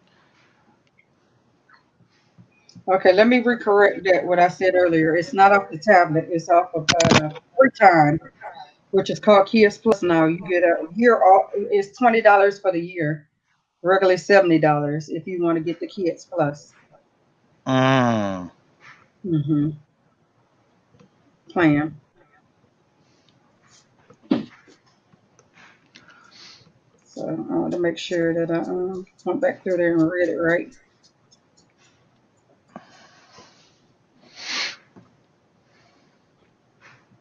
Okay, let me recorrect that what I said earlier. It's not off the tablet. It's off of Free Time, which is called Kids Plus now. You get a year off. It's $20 for the year. Regularly $70 if you want to get the Kids Plus. Mm. Mm-hmm. Plan. So I want to make sure that I went back through there and read it right.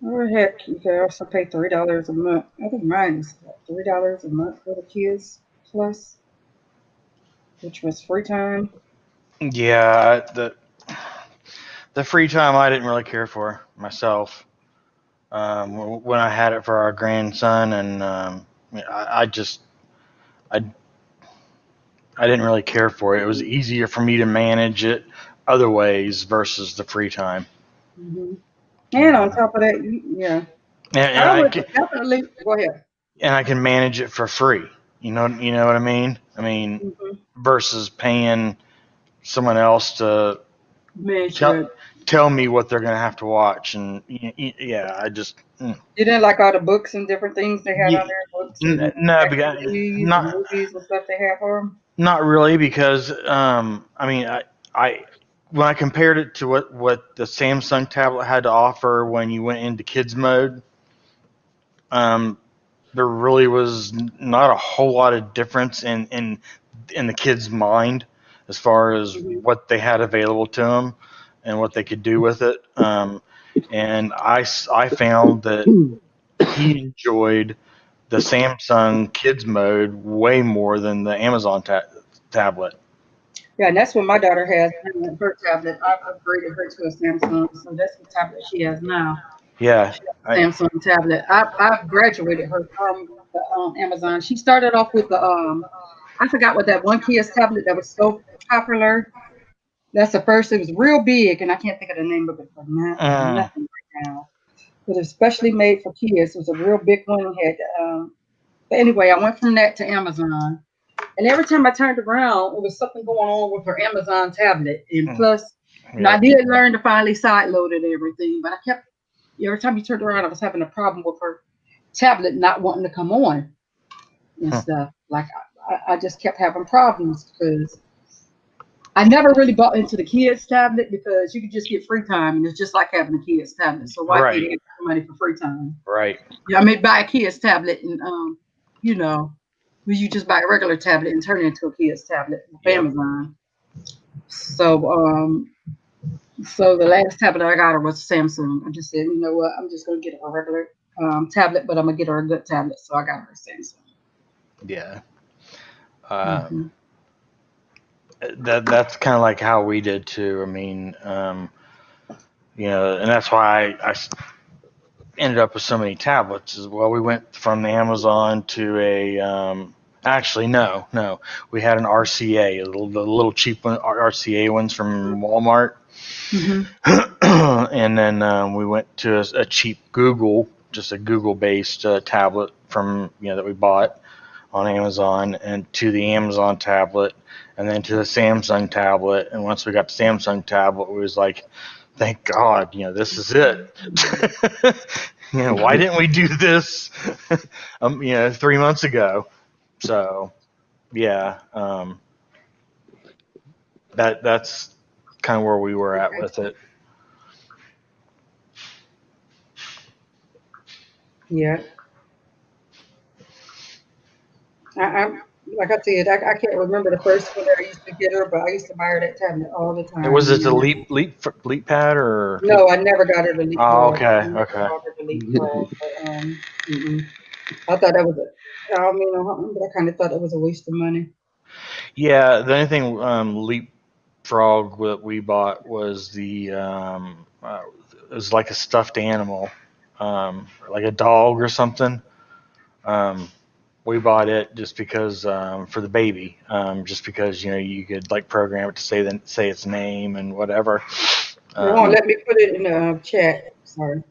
Oh heck, you can also pay $3 a month. I think mine is $3 a month for the Kids Plus, which was Free Time. Yeah, the Free Time I didn't really care for myself. When I had it for our grandson, and I just I I didn't really care for it. It was easier for me to manage it other ways versus the Free Time. Mm-hmm. And on top of that, yeah, And I I would can, definitely go ahead. and I can manage it for free. You know what I mean? I mean, Mm-hmm. versus paying someone else to Make tell sure tell me what they're gonna have to watch, and yeah, I just you didn't like all the books and different things they had on there, books and no, because activities and not movies and stuff they have for them. not really because I mean I when I compared it to what the Samsung tablet had to offer when you went into kids mode, um, there really was not a whole lot of difference in the kid's mind as far as Mm-hmm. what they had available to them and what they could do with it. And I found that he enjoyed the Samsung Kids mode way more than the Amazon tablet. Yeah, and that's what my daughter has now, her tablet. I've upgraded her to a Samsung, so that's the tablet she has now. Yeah, She has a Samsung tablet. I've graduated her from the Amazon. She started off with the I forgot what that one kid's tablet that was so popular. That's the first. It was real big, and I can't think of the name of it for mm, nothing right now. But it's specially made for kids. It was a real big one. Had but anyway, I went from that to Amazon. And every time I turned around, there was something going on with her Amazon tablet. And plus, I yeah. did learn to finally side load it and everything, but I kept every time you turned around, I was having a problem with her tablet not wanting to come on and Huh. stuff. Like I just kept having problems because I never really bought into the kids tablet because you could just get free time and it's just like having a kids tablet. So why pay Right. the extra money for free time? Right. Yeah, I mean buy a kids tablet and you know, you just buy a regular tablet and turn it into a kids tablet off Yep. Amazon. So so the last tablet I got her was Samsung. I just said, you know what, I'm just gonna get her a regular tablet, but I'm gonna get her a good tablet. So I got her a Samsung. Yeah. Hmm. That's kind of like how we did too. I mean, and that's why I ended up with so many tablets as well. We went from the Amazon to a actually no, we had an RCA, the little cheap one, RCA ones from Walmart, Hmm. and then we went to a cheap Google, just a Google based tablet from that we bought on Amazon, and to the Amazon tablet, and then to the Samsung tablet. And once we got the Samsung tablet, we was like, thank God, this is it. Why didn't we do this, 3 months ago? So, yeah, that's kind of where we were at with it. Yeah, I like I said, I can't remember the first one that I used to get her, but I used to buy her that tablet all the And time. was And it the then, leap pad or leap? no, I never got her the Oh, leapfrog. I okay, never okay. bought her the leapfrog, but mm-mm. I thought that was a. I mean, but I kind of thought that was a waste of money. Yeah, the only thing leapfrog that we bought was it was like a stuffed animal, like a dog or something. Um, we bought it just because for the baby, just because you could like program it to say its name and whatever. They won't Um, let me put it in the chat. Sorry.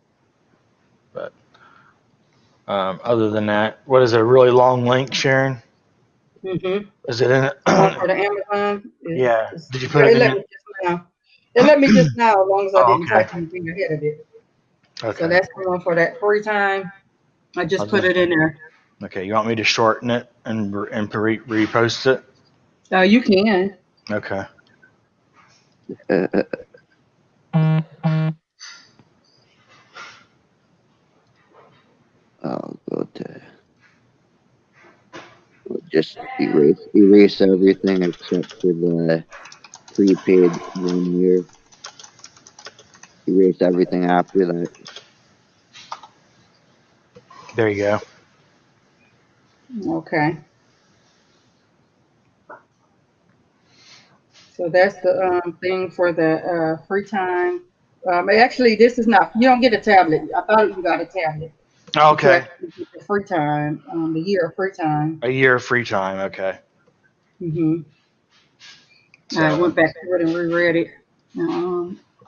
but other than that, what is it? A really long link, Sharon? Mm-hmm. Is it in The one it? for the Amazon Yeah. is Did you put yeah. it It in let your? me just now. It let me just now, as long as I Oh, didn't okay. type anything ahead of it. So Okay. that's the one for that free time. I I'll just put just. it in there. Okay. You want me to shorten it and repost it? You can. Okay. Uh, I'll go to just erase everything except for the prepaid 1 year. Erase everything after that. There you go. Okay. So that's the thing for the free time. Actually, this is not. You don't get a tablet. I thought you got a tablet, but you Okay. actually get the free time. The year of free time. A year of free time. Okay. Hmm. I So went back to it and reread it.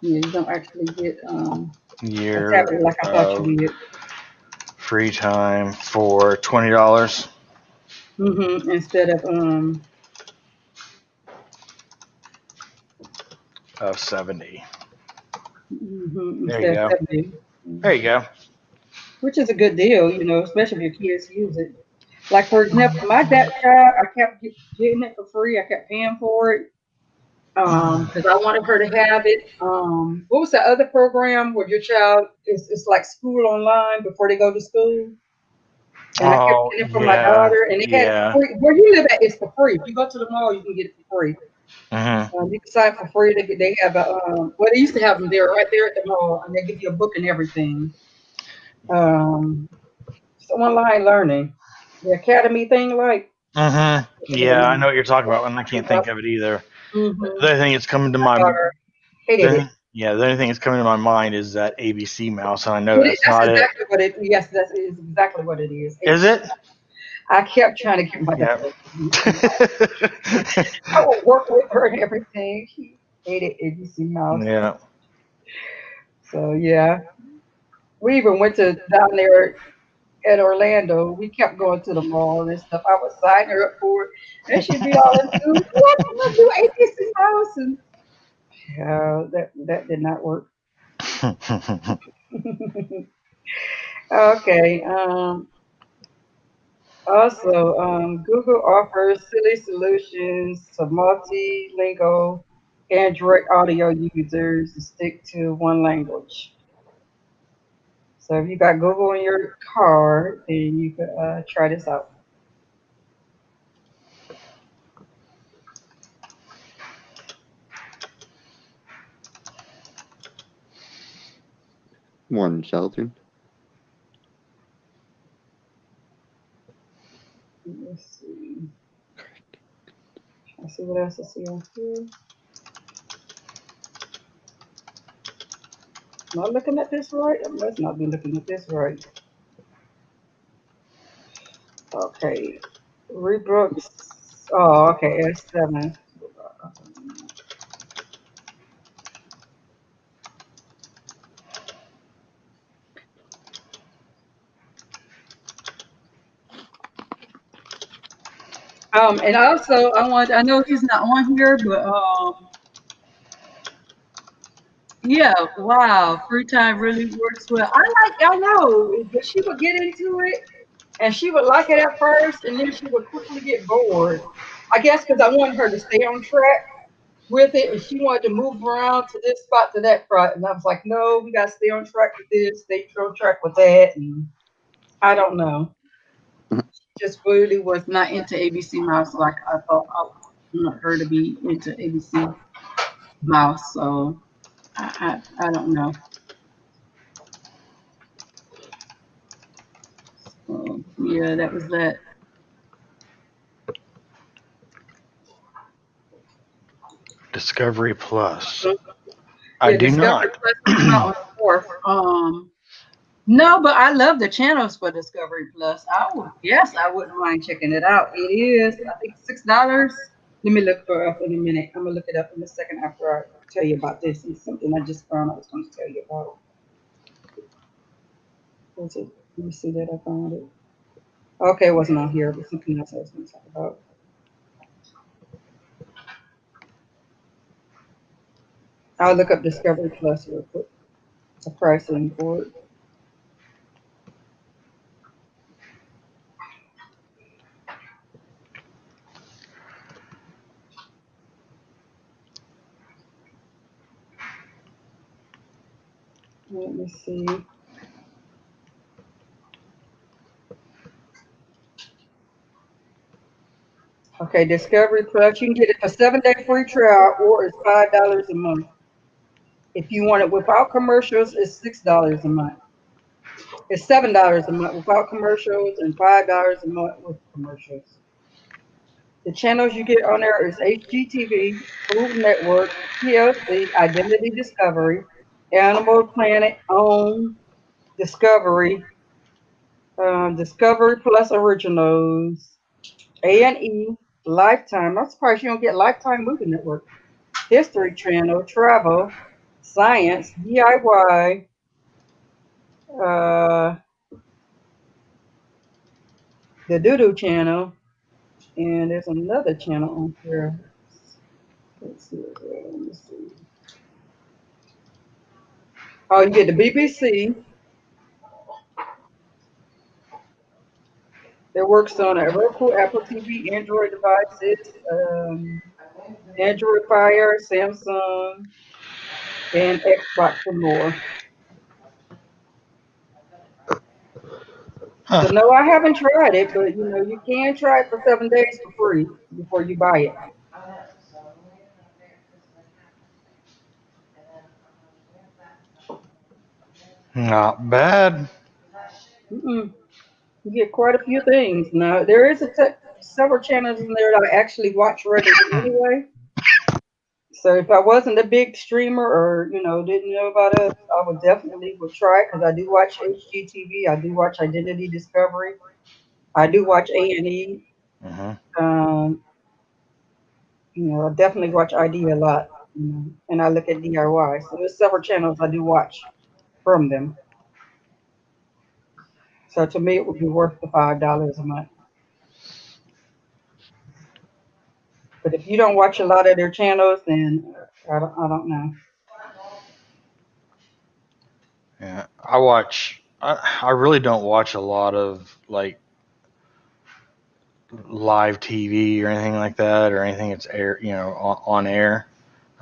Yeah, you don't actually get a year tablet like I thought of you did. free time for $20 Instead of of 70. There you instead of go. 70. There you go. Which is a good deal, especially if your kids use it. Like for example, my dad child, I kept getting it for free. I kept paying for it because I wanted her to have it. What was the other program where your child is it's like school online before they go to school? And I kept Oh getting it for my yeah, daughter, and they had it for yeah. free. Where you live at is for free. If you go to the mall, you can get it for free. Hmm. You can sign for free. They have a well, they used to have them there right there at the mall, and they give you a book and everything. Um, so online learning, the academy thing, like Hmm. Yeah, I know what you're talking about, and I can't think mm-hmm. of it either. The only thing that's coming to my Daughter hated it. yeah, the only thing that's coming to my mind is that ABC mouse, and I know that's That's not it. exactly what it. Yes, that is exactly what it is. Is it? I kept trying to get my Yeah. daughter. I would work with her and everything. She hated ABC Mouse. Yeah. So yeah, we even went to down there at Orlando. We kept going to the mall and stuff. I would sign her up for it, and she'd be all enthused. What I'm gonna do ABC Mouse, and that did not work. Okay. Also, Google offers silly solutions to multilingual Android audio users to stick to one language. So if you got Google in your car, then you could try this out. One Shelton. Let's see. Let's see what else I see on here. Am I looking at this right? I must not be looking at this right. Okay. Rebrooks. Oh, okay. S7. And also I know he's not on here, but yeah, wow, free time really works well. I know, but she would get into it and she would like it at first, and then she would quickly get bored. I guess because I wanted her to stay on track with it, and she wanted to move around to this spot to that spot, and I was like, no, we gotta stay on track with this, stay on track with that, and I don't know. Just really was not into ABC Mouse like I thought I want her to be into ABC Mouse. So I don't know. So, yeah, that was that. Discovery Plus. I Yeah, do Discovery not. Plus came out on the fourth. No, but I love the channels for Discovery Plus. I would guess I wouldn't mind checking it out. It is, I think, $6. Let me look for it up in a minute. I'm gonna look it up in a second after I tell you about this. It's something I just found I was going to tell you about. Was it? Let me see that I found it. Okay, it wasn't on here, but something else I was going to talk about. I'll look up Discovery Plus real quick. The pricing for it. Let me see. Okay, Discovery Plus. You can get it for 7 day free trial, or it's $5 a month. If you want it without commercials, it's $6 a month. It's $7 a month without commercials, and $5 a month with commercials. The channels you get on there is HGTV, Food Network, TLC, Identity Discovery, Animal Planet, OWN, Discovery, Discovery Plus Originals, A&E, Lifetime. I'm surprised you don't get Lifetime Movie Network. History Channel, Travel, Science, DIY, uh, the Doodoo Channel, and there's another channel on here. Let's see. Let me see. Oh, you get the BBC. That works on a Roku, Apple TV, Android devices, Android Fire, Samsung, and Xbox and more. So Huh. no, I haven't tried it, but you can try it for 7 days for free before you buy it. Not bad. Mm-mm. You get quite a few things. Now there is several channels in there that I actually watch regularly anyway. So if I wasn't a big streamer or didn't know about it, I would definitely would try it because I do watch HGTV. I do watch Identity Discovery. I do watch A&E. Hmm. Um, I definitely watch ID a lot. And I look at DIY. So there's several channels I do watch from them. So to me, it would be worth the $5 a month. But if you don't watch a lot of their channels, then I don't know. Yeah, I watch. I really don't watch a lot of like live TV or anything like that, or anything that's air, on air,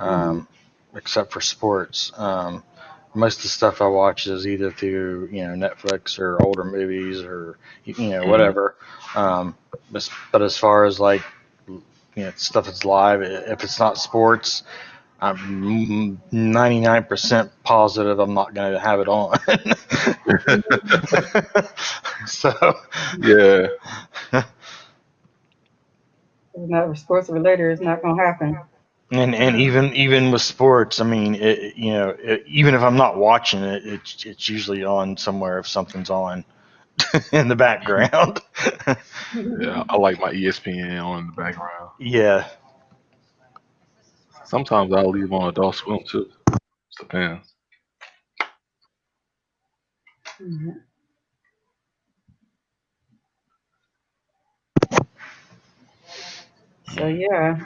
Mm-hmm. um, except for sports. Most of the stuff I watch is either through Netflix or older movies or whatever. Um, but as far as like stuff that's live, if it's not sports, I'm 99% positive I'm not going to have it on. So, Yeah, It's not sports related. It's not gonna happen. and even with sports, I mean, even if I'm not watching it, it's usually on somewhere if something's on in the background. yeah. I like my ESPN on in the background. Yeah, Sometimes I'll leave on Adult Swim too. Depends. Mhm. So yeah,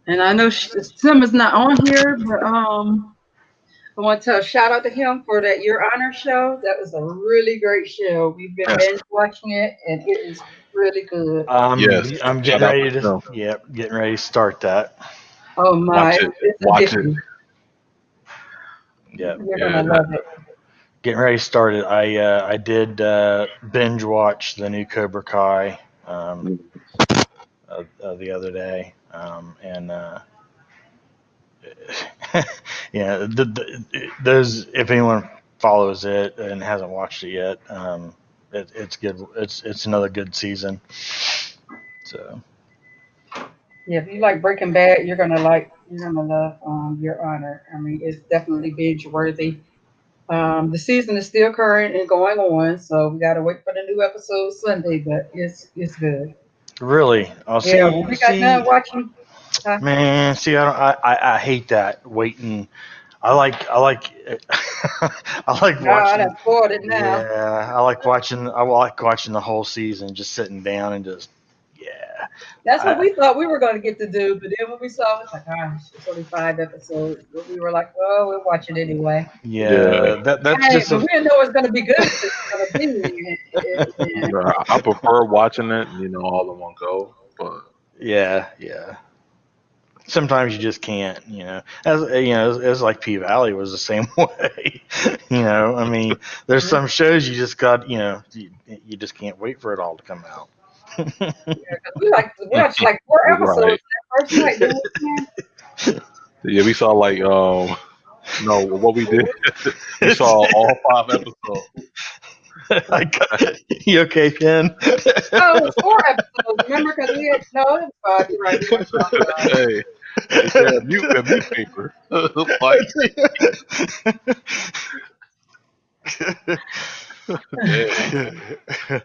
and I know Sim is not on here, but I want to shout out to him for that Your Honor show. That was a really great show. We've been Yes, binge watching it, and it is really good. yes. I'm Shout getting out ready to to them. getting ready to start that. Oh my, Watch it. it's Watch it. addictive. Yep. You're Yeah, gonna love it. Getting ready to start it. I did binge watch the new Cobra Kai the other day, and yeah, those if anyone follows it and hasn't watched it yet, it's good. It's another good season. So Yeah, if you like Breaking Bad, you're gonna love Your Honor. I mean, it's definitely binge worthy. The season is still current and going on, so we gotta wait for the new episode Sunday, but it's good. really, I'll Yeah, when we got done see. watching, huh? Man, see, I don't. I hate that waiting. I like I like I done watching. spoiled it now. Yeah, I like watching the whole season, just sitting down and just yeah. That's what I we thought we were going to get to do, but then when we saw it, it's like, gosh, it's only 5 episodes. But we were like, well, we'll watch it anyway. yeah. Yeah, that's Hey, just but a we didn't know it was going to be good until it's going to be. Yeah. I prefer watching it, all in one go. But yeah. Sometimes you just can't, As as like P Valley was the same way. I mean, there's Mhm. some shows you just got, you just can't wait for it all to come out. Yeah, 'cause we like to watch like 4 episodes right. that first night. Then we Yeah, we saw like no, what we did. We saw all 5 episodes. Like, you okay, Ken? oh, it was 4 episodes. Remember? Because we had no, it was 5. You're right. We watched all 5. Hey, yeah, mute paper. Like, yeah.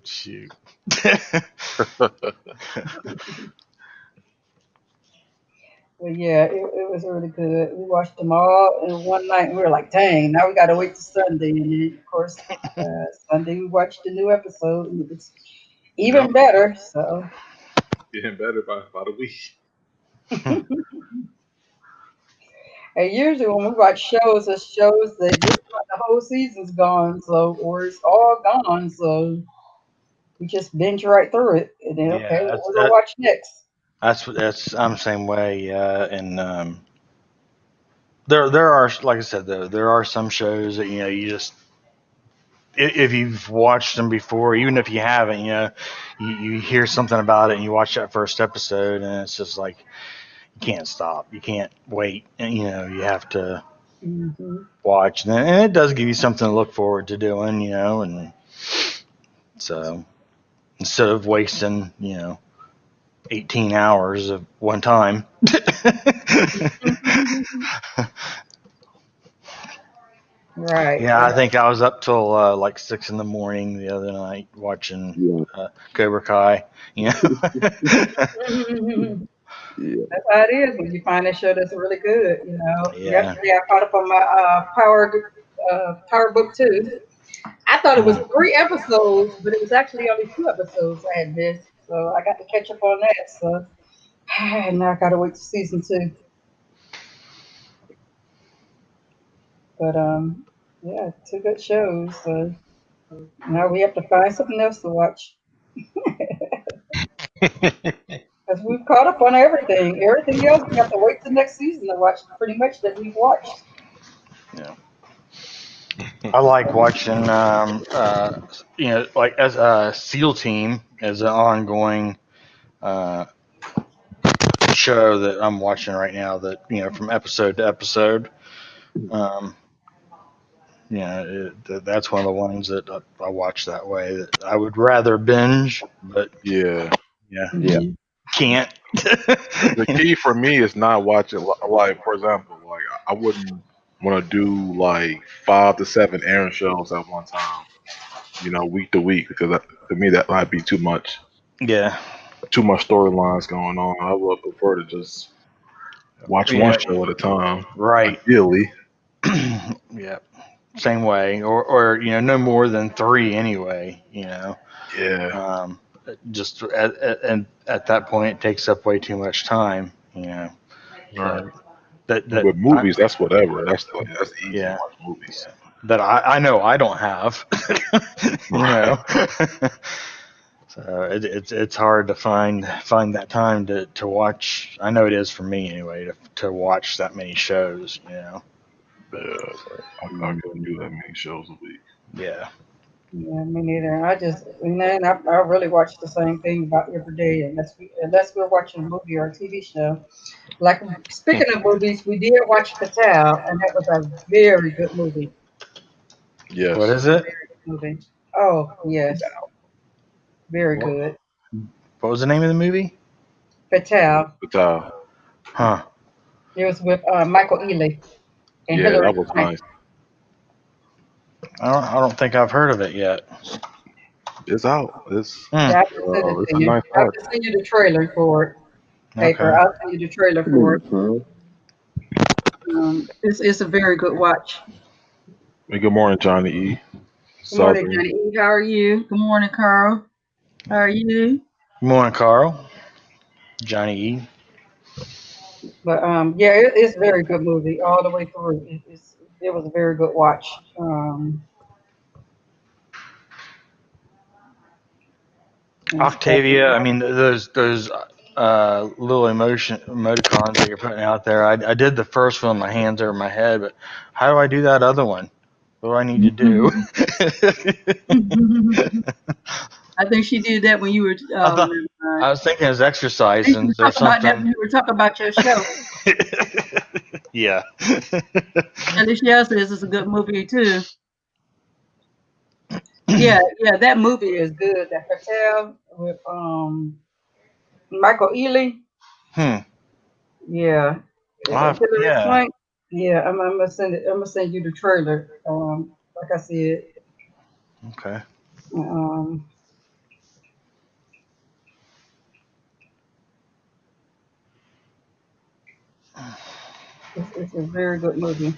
Shoot. But yeah, it was really good. We watched them all in one night, and we were like, "Dang!" Now we got to wait till Sunday, and then of course Sunday we watched the new episode, and it was Yep, even better. So, getting better by the week. and usually when we watch shows, it shows that just about the whole season's gone, so or it's all gone, so we just binge right through it, and then okay, Yeah, what that's we're gonna that. watch next. That's I'm the same way. Yeah, and there are, like I said, there are some shows that you just if you've watched them before, even if you haven't, you hear something about it and you watch that first episode and it's just like you can't stop, you can't wait, and you have to Hmm. watch, and it does give you something to look forward to doing, and so instead of wasting 18 hours of one time. Right, Yeah, I right. think I was up till like 6 in the morning the other night watching Yeah, Cobra Kai. You know. yeah. That's how it is when you find a show that's really good. Yeah. Yesterday I caught up on my Power Book 2. I thought it was Mm. 3 episodes, but it was actually only 2 episodes I had missed. So I got to catch up on that. So And now I gotta wait to season 2. But yeah, 2 good shows. So now we have to find something else to watch because we've caught up on everything. Everything else we have to wait till next season to watch. Pretty much that we've watched. Yeah. I like watching, like as a SEAL Team as an ongoing uh, show that I'm watching right now. That from episode to episode. Um, that's one of the ones that I watch that way. That I would rather binge, but Yeah. yeah, Yeah. Mhm. can't. The key for me is not watching like, for example, like I wouldn't want to do like 5 to 7 Aaron shows at one time. Week to week, because to me that might be Yeah, too much storylines going on. I would prefer to just watch one yeah, show at a time, right. ideally. Yeah, same way, or no more than three anyway. Yeah, Um, just at that point, it takes up way too much time. right. But that And that with I, movies, that's whatever. That's easy to yeah, watch movies. yeah, that I know I don't have. you Right. know. So it's hard to find that time to watch. I know it is for me anyway to watch that many shows. Yeah, I Mm, couldn't do that many shows a week. yeah. Yeah, me neither. I just, man, I really watch the same thing about every day, unless we're watching a movie or a TV show. Like Hmm. speaking of movies, we did watch Patel, and that was a very good movie. What Yes. is it? Very good movie. Oh yes, very What good. what was the name of the movie? Patel. But Huh. It was with Michael Ealy and yeah, Hillary that was Clinton. nice. I don't think I've heard of it yet. It's out. It's Hmm. Yeah, I can send it it's to a you. nice I watch. can send you the trailer for it. Paper. Okay. I'll send you the trailer Good for it. morning, Carl. It's a very good watch. And good morning, Johnny E. Good morning, Southern. Johnny E. How are you? Good morning, Carl. How are you? Good morning, Carl. Johnny E. But yeah, it's a very good movie all the way through. It was a very good watch. And stuff. Octavia. I mean, those little emoticons that you're putting out there. I did the first one, my hands over my head, but how do I do that other one? What do I need to do? I think she did that when you were. I Oh, thought never mind. I was thinking it was I think you exercising were or talking about that when something. you were talking about your show. Yeah. Alicia says it's a good movie too. Yeah, yeah, that movie is good. That Patel with Michael Ealy. Hmm. Yeah, Hillary Yeah. Clank. Yeah, I'm gonna send it. I'm gonna send you the trailer. Like I said, Okay. um, it's a very good movie.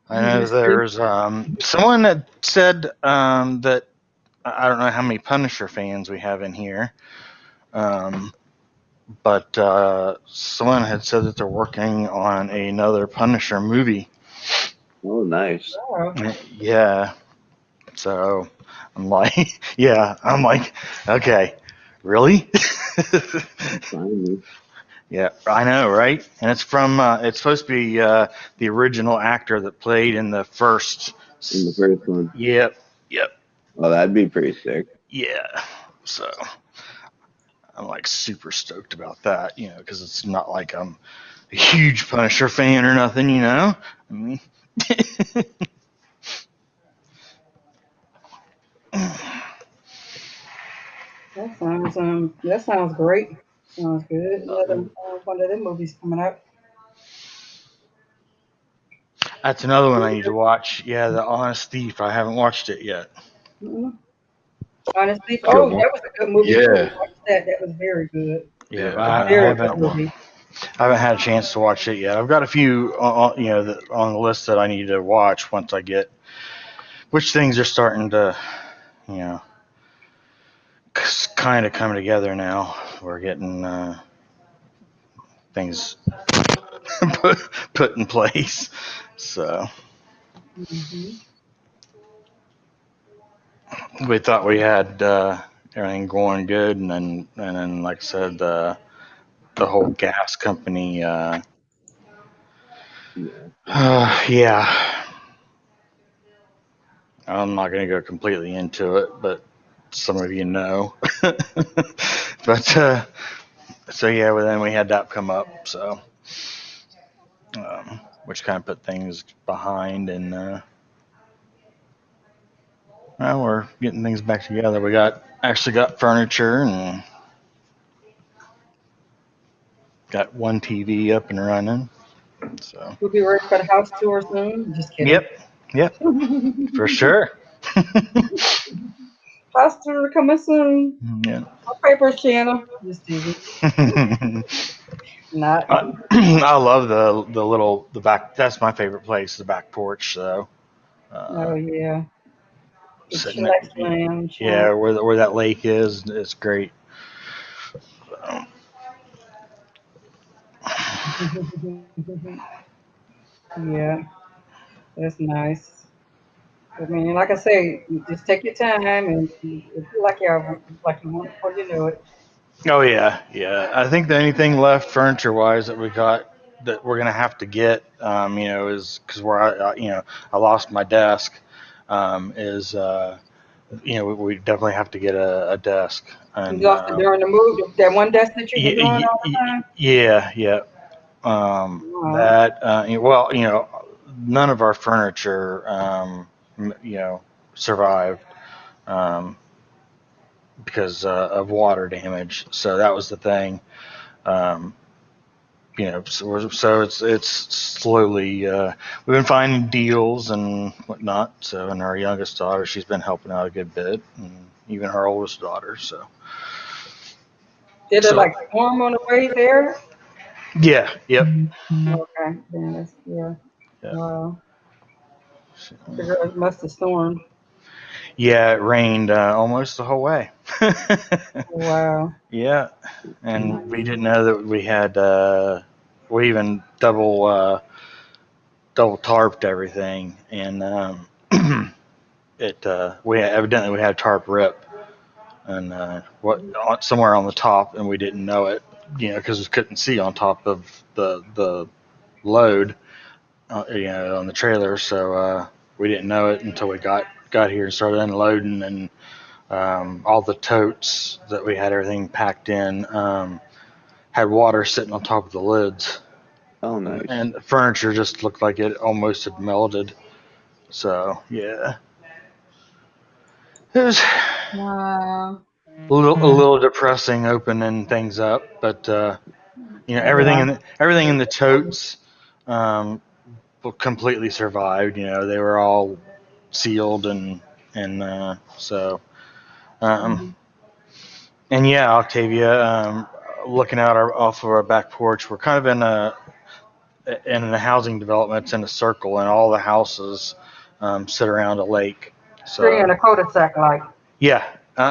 I know Let's see. there's someone that said that I don't know how many Punisher fans we have in here, um, but someone had said that they're working on another Punisher movie. Oh, nice. Oh, Yeah, so I'm like, okay, really? That's fine. Man. Yeah, I know, right? And it's supposed to be the original actor that played in the first. In the first one. Yep, yep, Oh, that'd be pretty sick. yeah. So I'm like super stoked about that, because it's not like I'm a huge Punisher fan or nothing. I mean, that sounds great. Sounds good. Another one of them movies coming up. that's another one I need to watch. Yeah, The Honest Thief. I haven't watched it yet. Mhm. Honestly, Good oh, one. that was a good movie too. Yeah. Watch that. That was very good. Yeah, Yeah. I Very good haven't. movie. I haven't had a chance to watch it yet. I've got a few, on the list that I need to watch once I get which things are starting to, you know, kind of come together now. We're getting things put, put in place. So Hmm. we thought we had everything going good, and then like I said, the whole gas company. Yeah. Yeah, I'm not going to go completely into it, but some of you know. But so yeah, well, then we had that come up, so which kind of put things behind, and well, we're getting things back together. We actually got furniture and got one TV up and running. So We'll be ready for the house tour soon. Just kidding. yep, yep, for sure. House tour coming soon. Yeah. My paper's channel. Just teasing. Not. I love the back. That's my favorite place, the back porch. So Oh uh, yeah. The sitting at, chillax lounge. Huh? yeah, where that lake is, it's great. So, Yeah, that's nice. I mean, like I say, you just take your time and if you like you want before you know it. oh yeah, yeah. I think the only thing left furniture wise that we got that we're gonna have to get, is because I lost my desk. Is we definitely have to get a desk, You and lost it during the move. That one desk that you've been doing all the time. yeah, yeah. Wow. That well, none of our furniture, survived um, because of water damage. So that was the thing. Um, so it's slowly we've been finding deals and whatnot. So, and our youngest daughter, she's been helping out a good bit, and even our oldest daughter. Did it So like storm on the way there? yeah, yep, Okay, then that's yeah. yeah. Wow. So, Figure it must have stormed. yeah, it rained almost the whole way. Wow. Yeah, and we Mm. didn't know that we had. We even double tarped everything, and it we evidently we had a tarp rip, and somewhere on the top, and we didn't know it, because we couldn't see on top of the load, on the trailer, so we didn't know it until we got here and started unloading, and all the totes that we had everything packed in had water sitting on top of the lids, Oh, nice. and the furniture just looked like it almost had melted. So yeah, it was Wow. a little depressing opening things up, but everything Yeah. in the totes um, completely survived. They were all sealed, and so um, Mhm. and yeah, Octavia. Looking out off of our back porch, we're kind of in a housing development. It's in a circle, and all the houses sit around a lake. Three So in a cul-de-sac, like. yeah,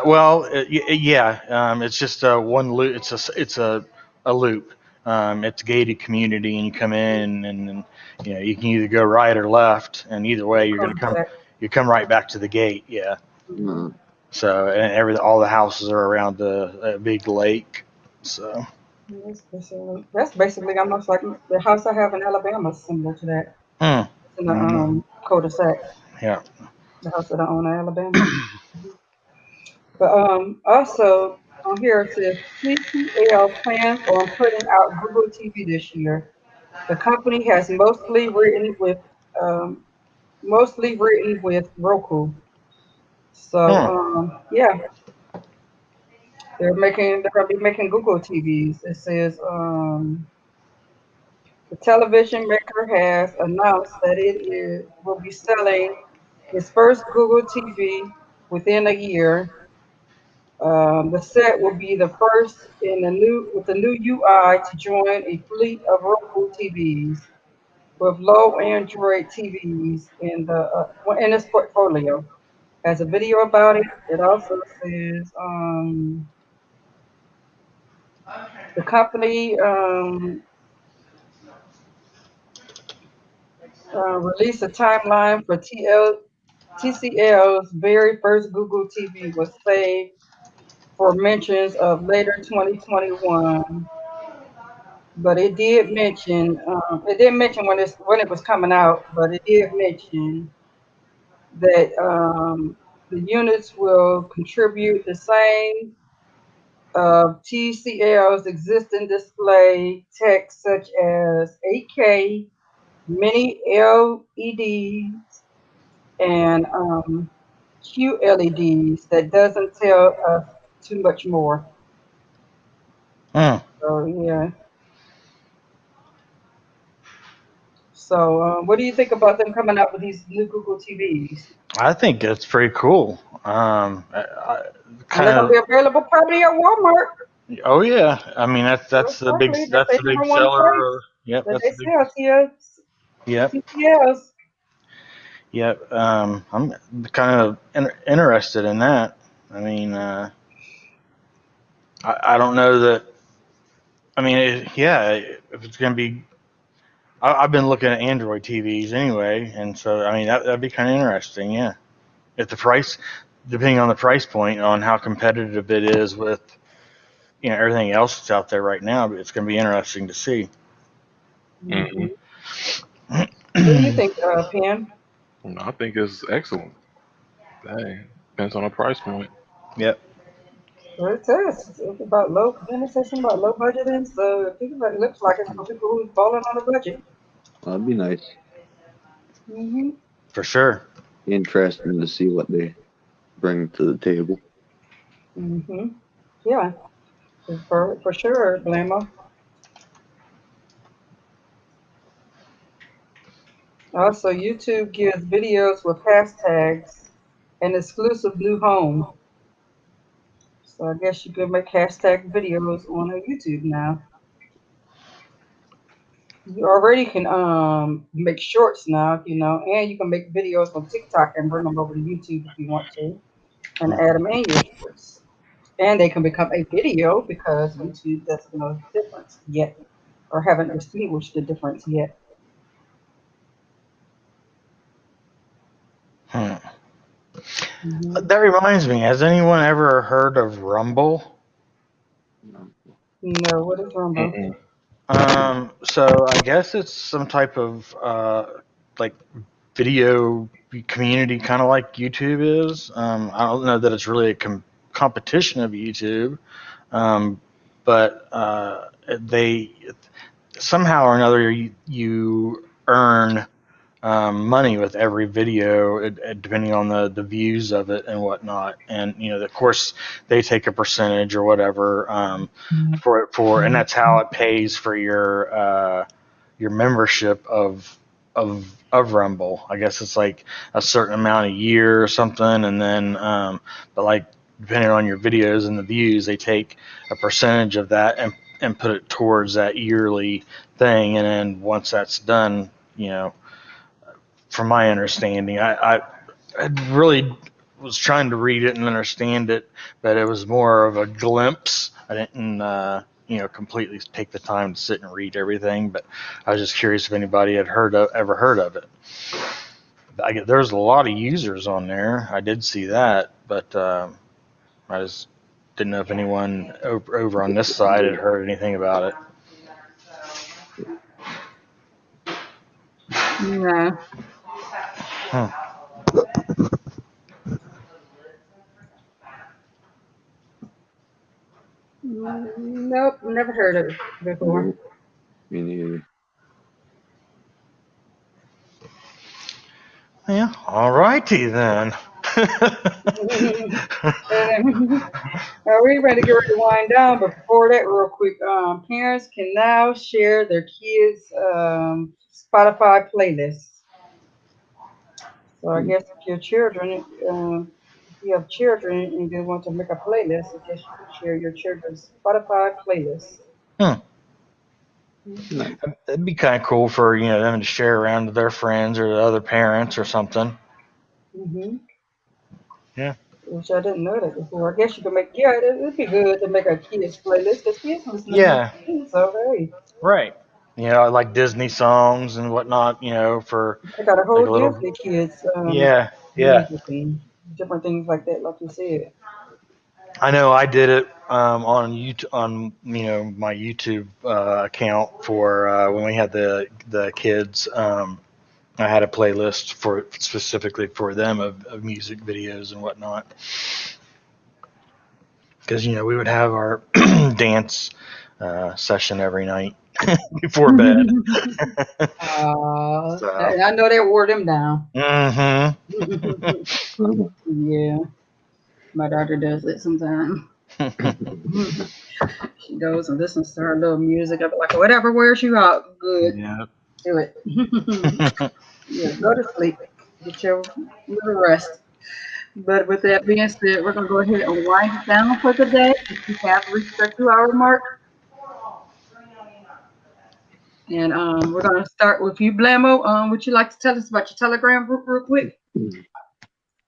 well, yeah, it's just one loop. It's a loop. It's a gated community, and you come in, and you can either go right or left, and either way, you're gonna come. Cul-de-sac. You come right back to the gate. Yeah. Mhm. Mm. So and all the houses are around the big lake. So. That's basically almost like the house I have in Alabama is similar to that. Mm, It's in the mm, cul-de-sac. yeah. The house that I own in Alabama. But also on here it says TPL plans on putting out Google TV this year. The company has um, mostly written with Roku. So Mm, yeah, they're gonna be making Google TVs. It says the television maker has announced that will be selling its first Google TV within a year The set will be the first in the new with the new UI to join a fleet of Roku TVs with low Android TVs in its portfolio. Has a video about it. It also says the company released a timeline for TCL's very first Google TV was saved for mentions of later 2021, but it didn't mention when it was coming out, but it did mention that the units will contribute the same of TCL's existing display tech, such as 8K, mini LEDs, and QLEDs. That doesn't tell us too much more. Hmm. So yeah. So what do you think about them coming out with these new Google TVs? I think it's pretty cool. And they're Kind gonna be of. available probably at Walmart. Oh yeah. I mean Most likely, that's that's their the big number one seller. place Yep. that That's they the big. sell Yep. TCLs. Yep. I'm kind of interested in that. I mean, I don't know that. I mean, yeah. If it's gonna be, I've been looking at Android TVs anyway, and so I mean that'd be kind of interesting. Yeah. If the price, depending on the price point, on how competitive it is with everything else that's out there right now, it's going to be interesting to see. Hmm. Hmm. What do you think, Pam? I think it's excellent. Hey, depends on the price point. Yep. Well, it says it's about low. Then it says something about low budgeting. So I think it looks like it's for people who's balling on a budget. That'd be nice. Hmm. For sure. Interesting to see what they bring to the table. Hmm. Yeah, for sure, Blamo. Also, YouTube gives videos with hashtags an exclusive new home. So I guess you could make hashtag videos on YouTube now. You already can make shorts now, and you can make videos on TikTok and bring them over to YouTube if you want to, and add them in your shorts. And they can become a video because YouTube doesn't know the difference yet, or haven't distinguished the difference yet. Hmm. Hmm. That reminds me. Has anyone ever heard of Rumble? No, what is Rumble? Mm-mm. So I guess it's some type of like video community, kind of like YouTube is. I don't know that it's really a competition of YouTube, um, but they somehow or another you earn money with every video, depending on the views of it and whatnot. And of course, they take a percentage or whatever and that's how it pays for your membership of Rumble. I guess it's like a certain amount a year or something, and then but like depending on your videos and the views, they take a percentage of that and put it towards that yearly thing, and then once that's done, from my understanding, I really was trying to read it and understand it, but it was more of a glimpse. I didn't, completely take the time to sit and read everything. But I was just curious if anybody had ever heard of it. There's a lot of users on there. I did see that, but I just didn't know if anyone over on this side had heard anything about it. Yeah. Hmm. Nope, never heard of it before. No, me neither. Yeah. All righty then. Are we ready to get ready to wind down? But before that, real quick, parents can now share their kids' Spotify playlists. So I Hmm. guess if your children, you have children and you want to make a playlist, I guess you could share your children's Spotify playlist. Hmm. Nice. That'd be kind of cool for them to share around to their friends or the other parents or something. Mm-hmm. Yeah. Which I didn't know that before. I guess you could make, yeah, it'd be good to make a kids playlist because kids listen to music Yeah. too. So, hey, Right. Like Disney songs and whatnot. For I got a like whole a little. Disney kids Yeah. Yeah. music and different things like that, like you said. I know I did it on YouTube on my YouTube account for when we had the kids. I had a playlist for specifically for them of music videos and whatnot because we would have our dance session every night before bed. So. I know they wore them down. Mm-hmm. Yeah, my daughter does it sometimes. She goes and listens to her little music. I'm like, whatever wears you out, good, Yeah. do it. Yeah, go to sleep, get your little rest. But with that being said, we're gonna go ahead and wind it down for the day. We have reached our 2 hour mark, and we're gonna start with you, Blamo. Would you like to tell us about your Telegram group real quick?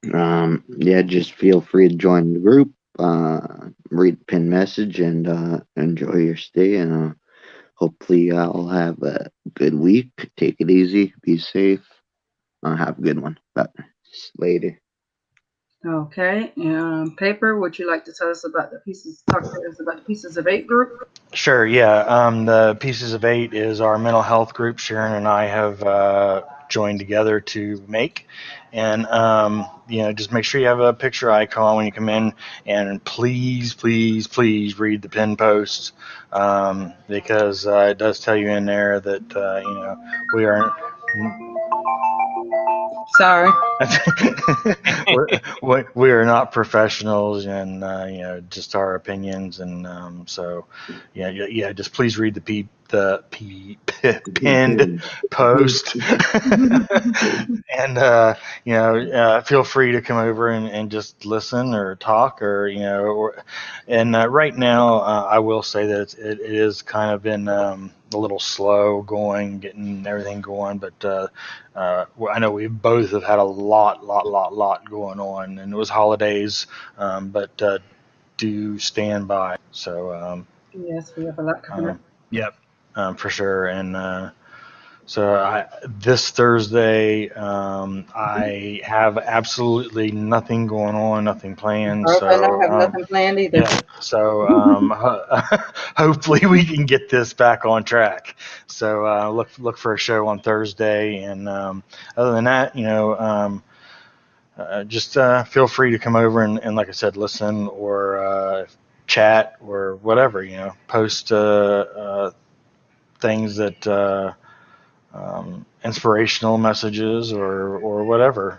Yeah, just feel free to join the group, read the pin message, and enjoy your stay. And hopefully, I'll have a good week. Take it easy, be safe, have a good one. But later. Okay. Paper, would you like to tell us about the pieces? Talk to us about the Pieces of Eight group. Sure, yeah. The Pieces of Eight is our mental health group Sharon and I have joined together to make. And, just make sure you have a picture icon when you come in. And please, please, please read the pin posts because it does tell you in there that, we are. Sorry. we are not professionals, and just our opinions, and so just please read pinned post, and feel free to come over and just listen or talk and right now I will say that it is kind of been a little slow going, getting everything going, but I know we both have had a lot going on, and it was holidays, but do stand by. So, Yes, we have a lot coming up. yep, for sure. And so this Thursday, I have absolutely nothing going on, nothing planned. Okay, I don't So, have nothing planned either. yeah. So hopefully we can get this back on track. So look for a show on Thursday, and other than that, just feel free to come over and like I said, listen or chat or whatever. Post things that. Inspirational messages or whatever.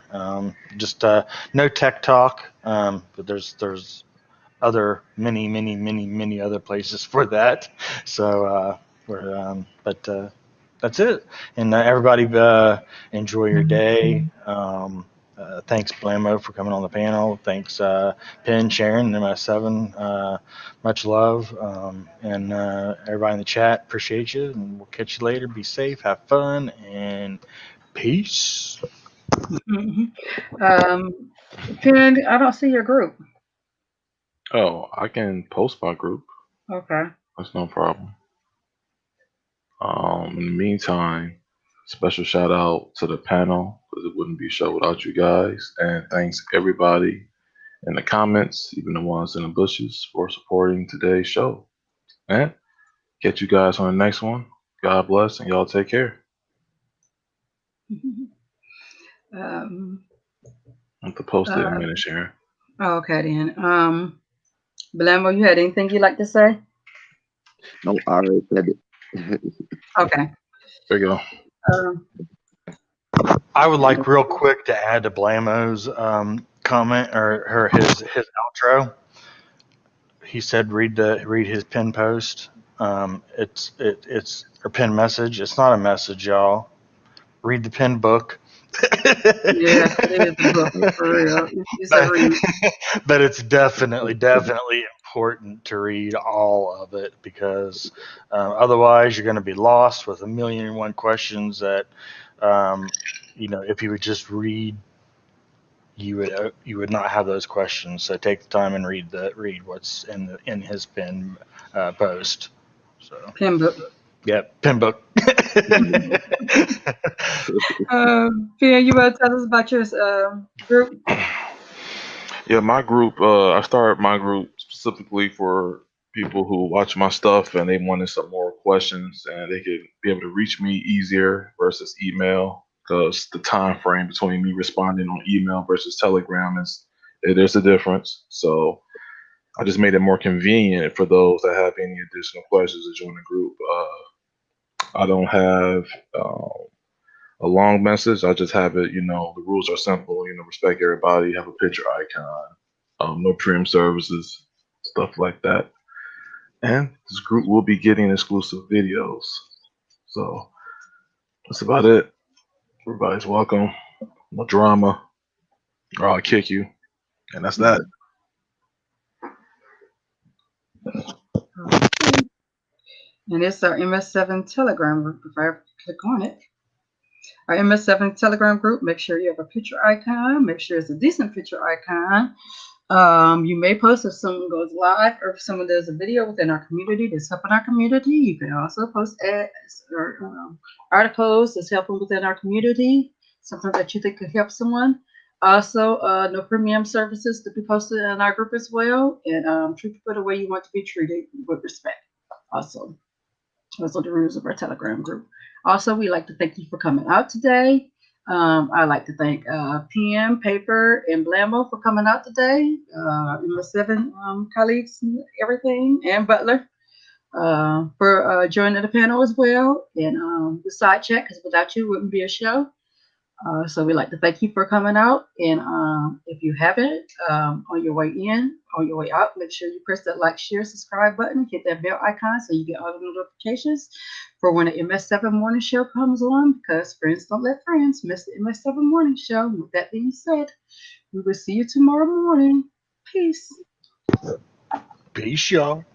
Just no tech talk, but there's other many other places for that. So but that's it. And everybody enjoy your day. Thanks Blamo for coming on the panel. Thanks Penn, Sharon, and MS7. Much love, and everybody in the chat. Appreciate you, and we'll catch you later. Be safe, have fun, and peace. Ken, I don't see your group. Oh, I can post my group. Okay. That's no problem. In the meantime, special shout out to the panel because it wouldn't be a show without you guys. And thanks everybody in the comments, even the ones in the bushes, for supporting today's show. And catch you guys on the next one. God bless and y'all take care. um, I'm to post it in a uh, minute, Sharon. okay then. Blambo, you had anything you'd like to say? No, I already said it. Okay. There you go. Um, I would like real quick to add to Blamo's comment or his outro. He said read his pin post. It's or pin message. It's not a message, y'all. Read the pin book. Yes, it is a book for real. It's a but, read. but it's definitely important to read all of it because otherwise you're going to be lost with a million and one questions that, um, if you would just read, you would not have those questions. So take the time and read what's in his pin post. So Pin book. yeah, pin book. Pia, you want to tell us about your group? Yeah, my group. I started my group specifically for people who watch my stuff and they wanted some more questions and they could be able to reach me easier versus email because the time frame between me responding on email versus Telegram there's a difference. So I just made it more convenient for those that have any additional questions to join the group. I don't have a long message. I just have it. The rules are simple. Respect everybody. Have a picture icon. No trim services, stuff like that. And this group will be getting exclusive videos. So that's about it. Everybody's welcome. No drama, or I'll kick you. And that's that. Okay. And it's our MS7 Telegram group. If I click on it, our MS7 Telegram group, make sure you have a picture icon. Make sure it's a decent picture icon. You may post if someone goes live or if someone does a video within our community that's helping our community. You can also post ads or articles that's helping within our community, something that you think could help someone. Also, no premium services to be posted in our group as well, and treat people the way you want to be treated with respect. Also, those are the rules of our Telegram group. Also, we'd like to thank you for coming out today. I'd like to thank PM, Paper, and Blambo for coming out today. My seven colleagues and everything, and Butler for joining the panel as well. And the side chat, because without you, wouldn't be a show. So we'd like to thank you for coming out. And if you haven't, on your way in, on your way out, make sure you press that like, share, subscribe button, hit that bell icon so you get all the notifications for when the MS7 morning show comes on, because friends don't let friends miss the MS7 morning show. With that being said, we will see you tomorrow morning. Peace. Peace, y'all.